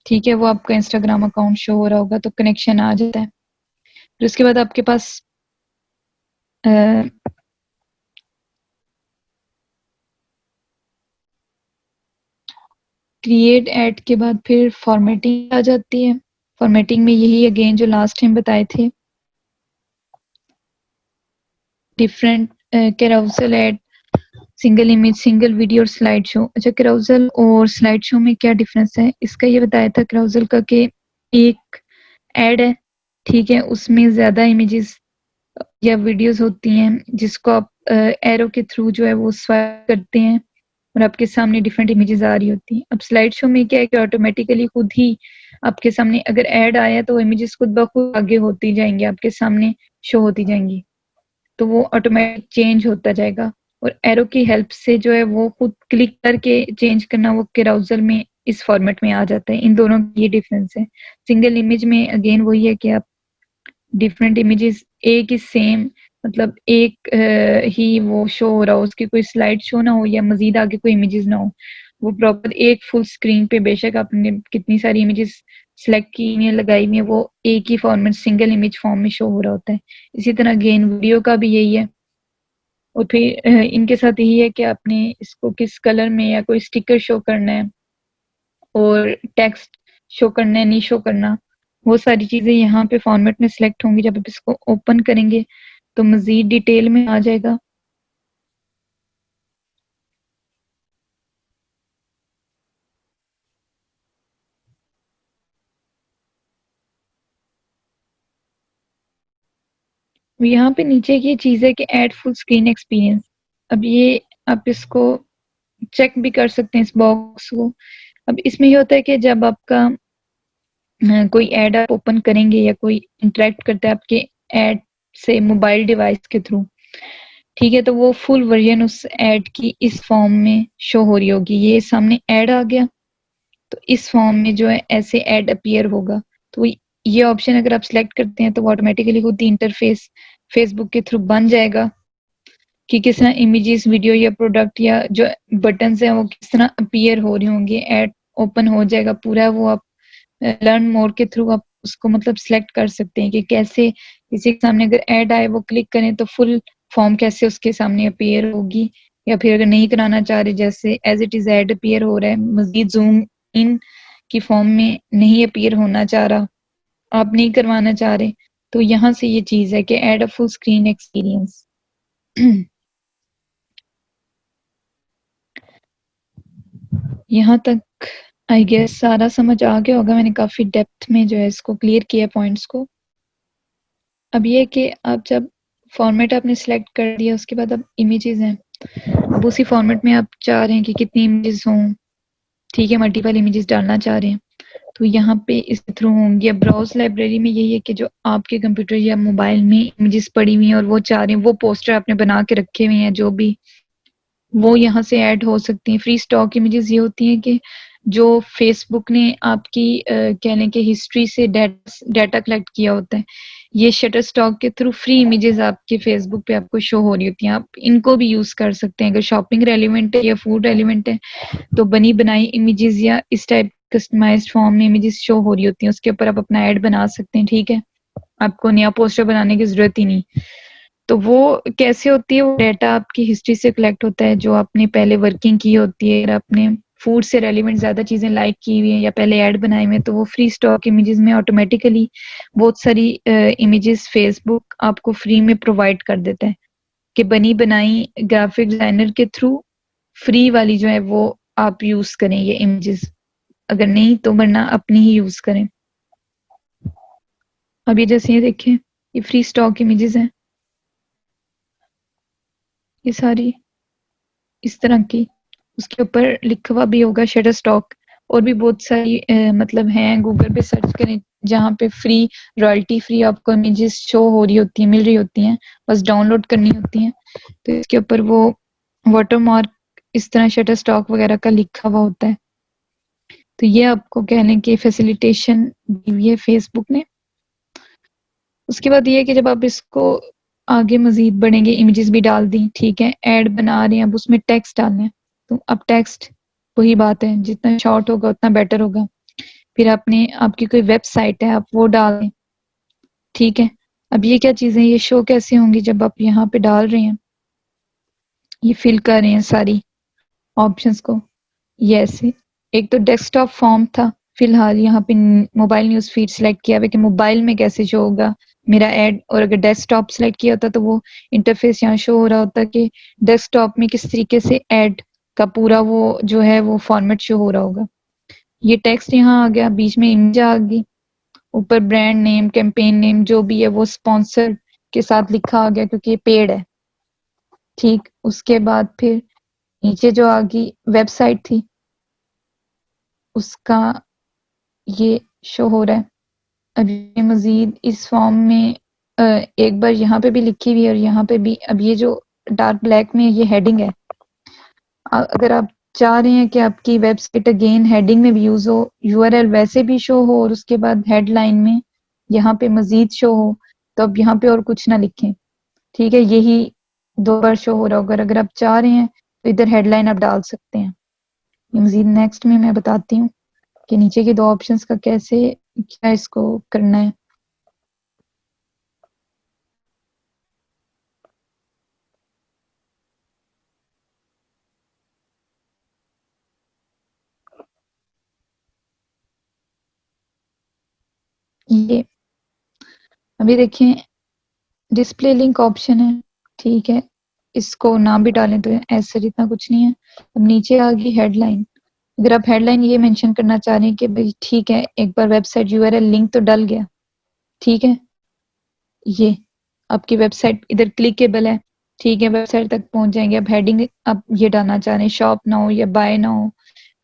ठीक है? वो आपका इंस्टाग्राम अकाउंट शो हो रहा होगा तो कनेक्शन आ जाता है। फिर उसके बाद आपके पास अ, क्रिएट ऐड के बाद फिर फॉर्मेटिंग आ जाती है। फॉर्मेटिंग में यही अगेन जो लास्ट टाइम बताए थे, different carousel add, single image, single video और स्लाइड शो। अच्छा, कैरोसेल और स्लाइड शो में क्या डिफरेंस है, इसका ये बताया था कैरोसेल का कि एक ऐड है, ठीक है? उसमें ज़्यादा इमेजेस या वीडियोस होती हैं जिसको आप एरो के थ्रू जो है वो स्वाइप करते हैं और आपके सामने डिफरेंट इमेजेस आ रही होती हैं। अब स्लाइड शो में क्या है कि ऑटोमेटिकली खुद ही आपके सामने अगर ऐड आया तो इमेजेस खुद ब खुद आगे होती जाएंगी, आपके सामने शो होती जाएंगी, तो वो ऑटोमेटिक चेंज होता जाएगा। और एरो की हेल्प से जो है वो खुद क्लिक करके चेंज करना वो कैरोसेल में इस फॉर्मेट में आ जाता है। इन दोनों की ये डिफरेंस है। सिंगल इमेज में अगेन वही है कि आप डिफरेंट इमेजेस एक ही सेम मतलब एक ही वो शो हो रहा हो, उसकी कोई स्लाइड शो ना हो या मजीद आगे कोई इमेजेस ना हो, वो प्रॉपर एक फुल स्क्रीन पे बेशक आपने कितनी सारी इमेजेस सेलेक्ट की हुई है लगाई हुई है, वो एक ही फॉर्मेट सिंगल इमेज फॉर्म में शो हो रहा होता है। इसी तरह गेन वीडियो का भी यही है। और फिर इनके साथ यही है कि आपने इसको किस कलर में या कोई स्टिकर शो करना है और टेक्स्ट शो करना है नहीं शो करना, वो सारी चीज़ें यहाँ पे फॉर्मेट में सिलेक्ट होंगी। जब आप इसको ओपन करेंगे तो मज़ीद डिटेल में आ जाएगा। यहाँ पे नीचे की चीज़ है कि ऐड फुल स्क्रीन एक्सपीरियंस। अब ये आप इसको चेक भी कर सकते हैं इस बॉक्स को। अब इसमें ये होता है कि जब आपका कोई ऐड आप ओपन करेंगे या कोई इंटरेक्ट करता है आपके ऐड से मोबाइल डिवाइस के थ्रू, ठीक है? तो वो फुल वर्जन उस ऐड की इस फॉर्म में शो हो रही होगी। ये सामने ऐड आ गया तो इस फॉर्म में जो है ऐसे ऐड अपीयर होगा। तो ये ऑप्शन अगर आप सिलेक्ट करते हैं तो ऑटोमेटिकली खुद ही इंटरफेस फेसबुक के थ्रू बन जाएगा कि किस तरह इमेजेस, वीडियो या प्रोडक्ट या जो बटन्स हैं वो किस तरह अपीयर हो रहे होंगे। ऐड ओपन हो जाएगा पूरा, वो आप लर्न मोर के थ्रू आप उसको मतलब सिलेक्ट कर सकते हैं कि कैसे किसी के सामने अगर ऐड आए वो क्लिक करें तो फुल फॉर्म कैसे उसके सामने अपीयर होगी, या फिर अगर नहीं कराना चाह रहे जैसे as it is ad appear हो रहा है, मजीद जूम इन की फॉर्म में नहीं अपीयर होना चाह रहा, आप नहीं करवाना चाह रहे, तो यहाँ से ये चीज है कि add a full screen experience. यहाँ तक आई गेस सारा समझ आ गया होगा, मैंने काफी डेप्थ में जो है इसको क्लियर किया पॉइंट्स को। अब ये कि आप जब फॉर्मेट आपने सिलेक्ट कर दिया उसके बाद अब इमेजेस हैं, अब उसी फॉर्मेट में आप चाह रहे हैं कि कितनी इमेजेस हों, ठीक है, मल्टीपल इमेजेस डालना चाह रहे हैं तो यहाँ पे इस थ्रू होंगे। अब ब्राउज लाइब्रेरी में यही है कि जो आपके कंप्यूटर या मोबाइल में इमेजेस पड़ी हुई हैं और वो चाह रहे हैं, वो पोस्टर आपने बना के रखे हुए हैं जो भी, वो यहाँ से ऐड हो सकती हैं। फ्री स्टॉक इमेजेस ये होती हैं कि जो फेसबुक ने आपकी कह लें कि हिस्ट्री से डाटा कलेक्ट किया होता है, ये शटर स्टॉक के थ्रू फ्री इमेजेस आपके फेसबुक पे आपको शो हो रही होती हैं, आप इनको भी यूज कर सकते हैं। अगर शॉपिंग रेलिवेंट है या फूड रेलिवेंट है तो बनी बनाई इमेजेस या इस टाइप कस्टमाइज्ड फॉर्म में इमेजेस शो हो रही होती हैं, उसके ऊपर आप अपना ऐड बना सकते हैं। ठीक है, आपको नया पोस्टर बनाने की जरूरत ही नहीं। तो वो कैसे होती है, वो डाटा आपकी हिस्ट्री से कलेक्ट होता है जो आपने पहले वर्किंग की होती है। अगर आपने फूड से रेलिवेंट ज्यादा चीजें लाइक की हुई हैं या पहले ऐड बनाए हुए हैं तो वो फ्री स्टॉक इमेजेस में ऑटोमेटिकली बहुत सारी इमेजेस फेसबुक आपको फ्री में प्रोवाइड कर देता है कि बनी बनाई ग्राफिक डिजाइनर के थ्रू फ्री वाली जो है वो आप यूज करें ये इमेजेस, अगर नहीं तो वरना अपनी ही यूज करें। अब ये जैसे ये देखें, ये फ्री स्टॉक इमेजेस हैं ये सारी इस तरह की, उसके ऊपर लिखा हुआ भी होगा शटर स्टॉक। और भी बहुत सारी मतलब हैं, गूगल पे सर्च करें जहाँ पे फ्री रॉयल्टी फ्री आपको इमेजेस शो हो रही होती हैं, मिल रही होती हैं, बस डाउनलोड करनी होती हैं। तो इसके ऊपर वो वाटरमार्क इस तरह शटर स्टॉक वगैरह का लिखा हुआ होता है। तो ये आपको कहने की फैसिलिटेशन दी हुई है फेसबुक ने। उसके बाद ये है कि जब आप इसको आगे मजीद बढ़ेंगे, इमेजेस भी डाल दी, ठीक है, ऐड बना रहे हैं, अब उसमें टेक्स्ट डालना है। तो अब टेक्स्ट वही बात है, जितना शॉर्ट होगा उतना बेटर होगा। फिर आपने आपकी कोई वेबसाइट है आप वो डाल दें, ठीक है। अब ये क्या चीजें, ये शो कैसे होंगी जब आप यहाँ पे डाल रहे हैं, ये फिल कर रहे हैं सारी ऑप्शंस को, ये ऐसे। एक तो डेस्कटॉप फॉर्म था, फिलहाल यहाँ पे मोबाइल न्यूज फीड सिलेक्ट किया हुआ कि मोबाइल में कैसे शो होगा मेरा ऐड, और अगर डेस्कटॉप सिलेक्ट किया होता तो वो इंटरफेस यहाँ शो हो रहा होता कि डेस्कटॉप में किस तरीके से ऐड का पूरा वो जो है वो फॉर्मेट शो हो रहा होगा। ये टेक्स्ट यहाँ आ गया, बीच में इमेज आ गई, ऊपर ब्रांड नेम, कैंपेन नेम जो भी है वो स्पॉन्सर के साथ लिखा आ गया क्योंकि ये पेड है, ठीक। उसके बाद फिर नीचे जो आ गई वेबसाइट थी उसका ये शो हो रहा है। अब ये मजीद इस फॉर्म में एक बार यहाँ पे भी लिखी हुई है और यहाँ पे भी। अब ये जो डार्क ब्लैक में ये हेडिंग है, अगर आप चाह रहे हैं कि आपकी वेबसाइट अगेन हेडिंग में भी यूज हो, यूआरएल वैसे भी शो हो और उसके बाद हेडलाइन में यहाँ पे मजीद शो हो, तो अब यहाँ पे और कुछ ना लिखें, ठीक है, यही दो बार शो हो रहा होगा। अगर आप चाह रहे हैं तो इधर हेडलाइन आप डाल सकते हैं। ये मजीद नेक्स्ट में मैं बताती हूँ कि नीचे के दो ऑप्शंस का कैसे क्या इसको करना है। ये अभी देखें, डिस्प्ले लिंक ऑप्शन है, ठीक है, इसको नाम भी डालें तो ऐसे इतना कुछ नहीं है। अब नीचे आ गई हेडलाइन। अगर आप हेडलाइन ये मेंशन करना चाह रहे हैं कि भाई ठीक है एक बार वेबसाइट यूआरएल लिंक तो डल गया, ठीक है, ये आपकी वेबसाइट इधर क्लिकेबल है, ठीक है, वेबसाइट तक पहुंच जाएंगे। अब हेडिंग आप ये डालना चाह रहे हैं शॉप ना हो या बाय ना हो,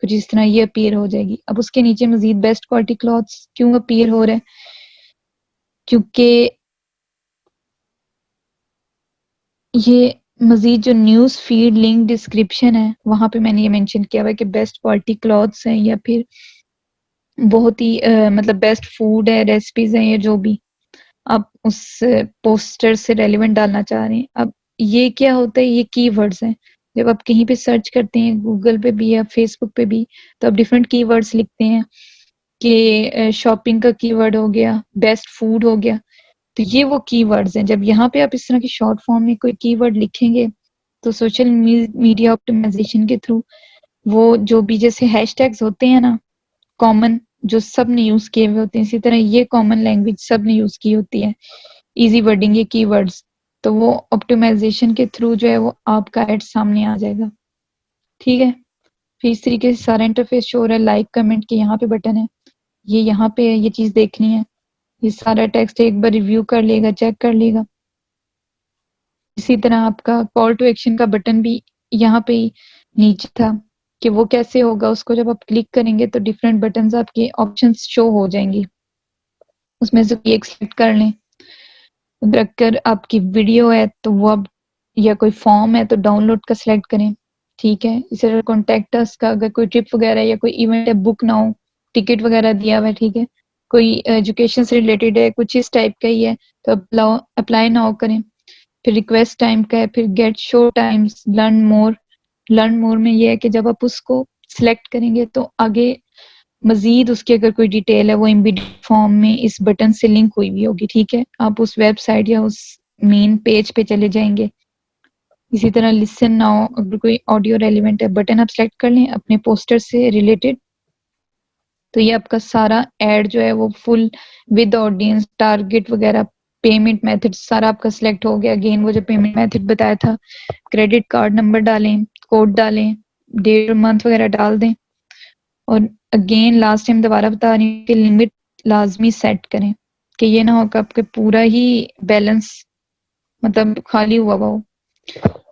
कुछ इस तरह ये अपीयर हो जाएगी। अब उसके नीचे मजीद बेस्ट क्वालिटी क्लॉथ्स क्यों अपीयर हो रहा है, क्योंकि ये मजीद जो न्यूज फीड लिंक डिस्क्रिप्शन है वहां पे मैंने ये मेंशन किया हुआ है कि बेस्ट क्वालिटी क्लॉथ्स हैं या फिर बहुत ही मतलब बेस्ट फूड है, रेसिपीज हैं, या जो भी आप उस पोस्टर से रेलिवेंट डालना चाह रहे हैं। अब ये क्या होता है, ये कीवर्ड्स हैं। जब आप कहीं पे सर्च करते हैं, गूगल पे भी या फेसबुक पे भी, तो आप डिफरेंट कीवर्ड्स लिखते हैं कि शॉपिंग का कीवर्ड हो गया, बेस्ट फूड हो गया, तो ये वो कीवर्ड्स हैं। जब यहाँ पे आप इस तरह की शॉर्ट फॉर्म में कोई कीवर्ड लिखेंगे, तो सोशल मीडिया ऑप्टिमाइजेशन के थ्रू वो जो भी जैसे हैशटैग्स होते हैं ना कॉमन, जो सब ने यूज किए हुए होते हैं, इसी तरह ये कॉमन लैंग्वेज सब ने यूज की होती है, इजी वर्डिंग, ये कीवर्ड्स, तो वो ऑप्टिमाइजेशन के थ्रू जो है वो आपका एड सामने आ जाएगा। ठीक है, फिर इस तरीके से सारा इंटरफेस शो हो रहा है। लाइक कमेंट के यहाँ पे बटन है, ये यहाँ पे है, ये चीज देखनी है। ये सारा टेक्स्ट एक बार रिव्यू कर लेगा, चेक कर लेगा। इसी तरह आपका कॉल टू एक्शन का बटन भी यहाँ पे ही नीचे था, कि वो कैसे होगा, उसको जब आप क्लिक करेंगे तो डिफरेंट बटन्स आपके ऑप्शंस शो हो जाएंगी, उसमें से कोई एक सेलेक्ट कर लें। अगर आपकी वीडियो है तो वो आप, या कोई फॉर्म है तो डाउनलोड का सिलेक्ट करें। ठीक है, इसी तरह कॉन्टेक्ट अस का, अगर कोई ट्रिप वगैरह या कोई इवेंट है, बुक नाउ, टिकट वगैरह दिया हुआ है, ठीक है, कोई एजुकेशन से रिलेटेड है, कुछ इस टाइप का ही है, तो अप्लाई नाउ करें। फिर रिक्वेस्ट टाइम का है, फिर get show times, learn more में ये है कि जब आप उसको सिलेक्ट करेंगे तो आगे मजीद उसकी अगर कोई डिटेल है वो एम्बेडेड फॉर्म में इस बटन से लिंक हुई हुई होगी। ठीक है, आप उस वेबसाइट या उस मेन पेज पे चले जाएंगे। इसी तरह लिसन नाउ, अगर कोई ऑडियो रेलिवेंट है, बटन आप सेलेक्ट कर लें अपने पोस्टर से रिलेटेड, तो ये आपका सारा एड जो है वो फुल विद ऑडियंस, टारगेट वगैरह, पेमेंट मेथड सारा आपका सिलेक्ट हो गया। अगेन वो जो पेमेंट मेथड बताया था, क्रेडिट कार्ड नंबर डालें, कोड डालें, डेट और मंथ वगैरह डाल दें। और अगेन लास्ट टाइम दोबारा बता रही हूँ कि लिमिट लाजमी सेट करें, कि ये ना हो कि आपके पूरा ही बैलेंस मतलब खाली हुआ हो।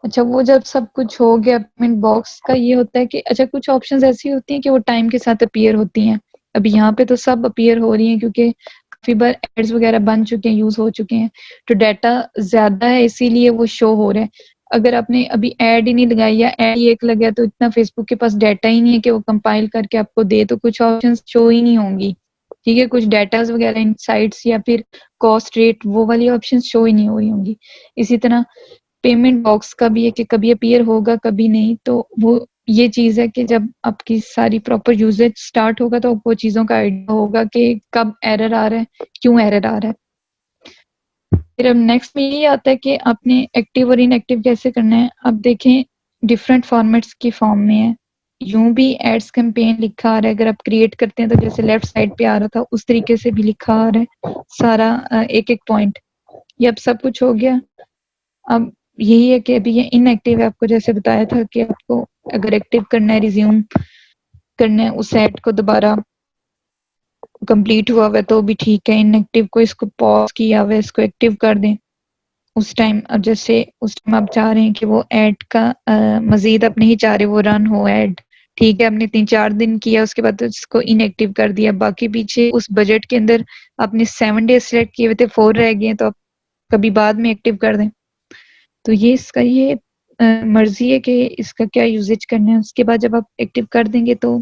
अच्छा, वो जब सब कुछ हो गया, पेमेंट बॉक्स का ये होता है कि अच्छा कुछ ऑप्शंस ऐसी होती हैं कि वो टाइम के साथ अपीयर होती हैं। अभी यहाँ पे तो सब अपीयर हो रही हैं क्योंकि काफी बार एड्स वगैरह बन चुके हैं, यूज हो चुके हैं, तो डाटा ज्यादा है इसीलिए वो शो हो रहा है। अगर आपने अभी ऐड ही नहीं लगाई या ऐड ही एक लगा तो इतना फेसबुक के पास डाटा ही नहीं है कि वो कंपाइल करके आपको दे, तो कुछ ऑप्शंस शो ही नहीं होंगी। ठीक है, कुछ डाटाज वगैरह इनसाइट्स या फिर कॉस्ट रेट, वो वाली ऑप्शंस शो ही नहीं हो रही होंगी। इसी तरह पेमेंट बॉक्स का भी है कि कभी अपीयर होगा कभी नहीं, तो वो ये चीज है कि जब आपकी सारी प्रॉपर यूजेज स्टार्ट होगा तो आपको चीजों का आइडिया होगा कि कब एरर आ रहा है, क्यों एरर आ रहा है। फिर अब नेक्स्ट में ये आता है कि आपने एक्टिव और इनएक्टिव कैसे करना है। अब देखें डिफरेंट फॉर्मेट्स की फॉर्म में है, यूं भी एड्स कैंपेन लिखा आ रहा है, अगर आप क्रिएट करते हैं तो जैसे लेफ्ट साइड पे आ रहा था उस तरीके से भी लिखा आ रहा है सारा एक एक पॉइंट। ये अब सब कुछ हो गया। अब यही है कि अभी ये इनएक्टिव है, आपको जैसे बताया था कि आपको अगर एक्टिव करना है, रिज्यूम करना है उस एड को, दोबारा कंप्लीट हुआ हुआ है तो भी ठीक है। इनएक्टिव को इसको पॉज किया हुआ है, इसको एक्टिव कर दें उस टाइम। अब जैसे उस टाइम आप चाह रहे हैं कि वो एड का मजीद आप नहीं चाह रहे वो रन हो एड, ठीक है, आपने 3-4 दिन किया उसके बाद तो इसको इनएक्टिव कर दिया। बाकी पीछे उस बजट के अंदर आपने 7 डेज सेलेक्ट किए हुए थे, 4 रह गए तो आप कभी बाद में एक्टिव कर दें। तो ये इसका ये मर्जी है कि इसका क्या यूजेज करना है। उसके बाद जब आप एक्टिव कर देंगे तो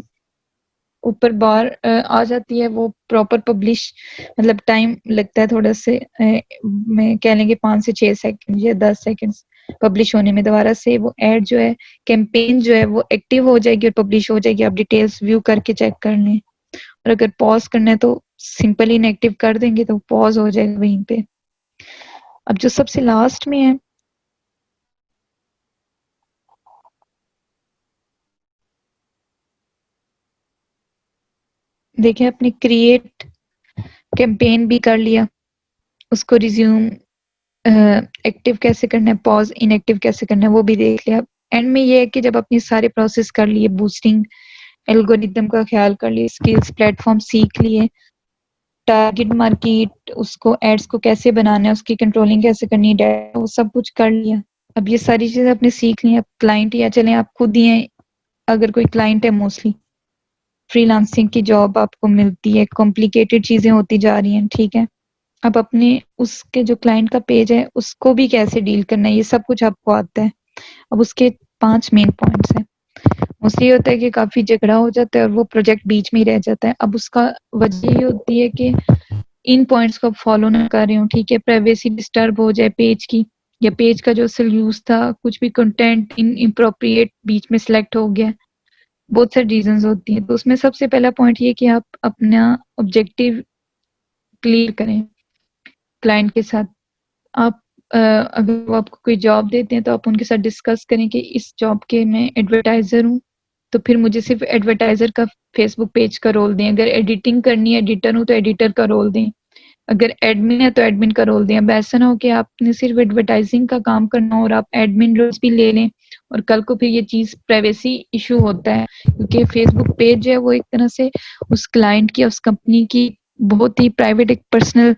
ऊपर बार आ जाती है वो प्रॉपर पब्लिश, मतलब टाइम लगता है थोड़ा से, मैं कह लेंगे 5 से 6 सेकंड या 10 सेकंड पब्लिश होने में। दोबारा से वो एड जो है, कैंपेन जो है वो एक्टिव हो जाएगी और पब्लिश हो जाएगी। आप डिटेल्स व्यू करके चेक कर लें, और अगर पॉज करना है तो सिंपली इनएक्टिव कर देंगे तो पॉज हो जाएगा वहीं पे। अब जो सबसे लास्ट में है, देखें आपने क्रिएट कैंपेन भी कर लिया, उसको रिज्यूम एक्टिव कैसे करना है, पॉज इनएक्टिव कैसे करना है वो भी देख लिया। एंड में ये है कि जब अपनी सारे प्रोसेस कर लिए, बूस्टिंग एल्गोरिदम का ख्याल कर लिए, स्किल्स प्लेटफॉर्म सीख लिए, टारगेट मार्केट, उसको एड्स को कैसे बनाना है, उसकी कंट्रोलिंग कैसे करनी है, डाटा वो सब कुछ कर लिया। अब ये सारी चीजें आपने सीख ली। अब क्लाइंट या चले आप खुद ही हैं, अगर कोई क्लाइंट है, मोस्टली फ्रीलांसिंग की जॉब आपको मिलती है, कॉम्प्लिकेटेड चीजें होती जा रही हैं, ठीक है, अब अपने उसके जो क्लाइंट का पेज है उसको भी कैसे डील करना है ये सब कुछ आपको आता है। अब उसके 5 मेन पॉइंट्स हैं। मोस्टली होता है कि काफी झगड़ा हो जाता है और वो प्रोजेक्ट बीच में ही रह जाता है। अब उसका वजह ये होती है कि इन पॉइंट्स को आप फॉलो ना कर रहे हो, ठीक है, प्राइवेसी डिस्टर्ब हो जाए पेज की, या पेज का जो असल यूज़ था, कुछ भी कंटेंट इनएप्रोप्रिएट बीच में सिलेक्ट हो गया। बहुत सारी रीज़न्स होती हैं। तो उसमें सबसे पहला पॉइंट ये कि आप अपना ऑब्जेक्टिव क्लियर करें क्लाइंट के साथ। आप अगर वो आपको कोई जॉब देते हैं तो आप उनके साथ डिस्कस करें कि इस जॉब के मैं एडवर्टाइज़र हूँ, तो फिर मुझे सिर्फ़ एडवर्टाइज़र का फेसबुक पेज का रोल दें। अगर एडिटिंग करनी है, एडिटर हूँ तो एडिटर का रोल दें। अगर एडमिन है तो एडमिन का रोल दें। अब ऐसा ना हो कि आपने सिर्फ़ एडवर्टाइज़िंग का काम करना हो और आप एडमिन रोल्स भी ले लें और कल को फिर ये चीज़ प्राइवेसी इश्यू होता है, क्योंकि फेसबुक पेज है वो एक तरह से उस क्लाइंट की, उस कंपनी की बहुत ही प्राइवेट एक पर्सनल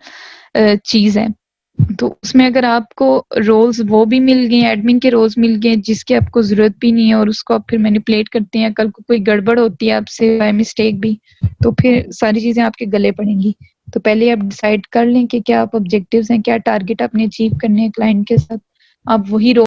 चीज़ है। तो उसमें अगर आपको रोल्स वो भी मिल गए, एडमिन के रोल्स मिल गए जिसकी आपको ज़रूरत भी नहीं है और उसको आप फिर मैनिपुलेट करते हैं, कल को कोई गड़बड़ होती है आपसे बाय मिस्टेक भी, तो फिर सारी चीज़ें आपके गले पड़ेंगी। तो पहले आप डिसाइड कर लें कि क्या आप ऑब्जेक्टिव्स हैं, क्या टारगेट आपने अचीव करने हैं क्लाइंट के साथ। आप वही रोल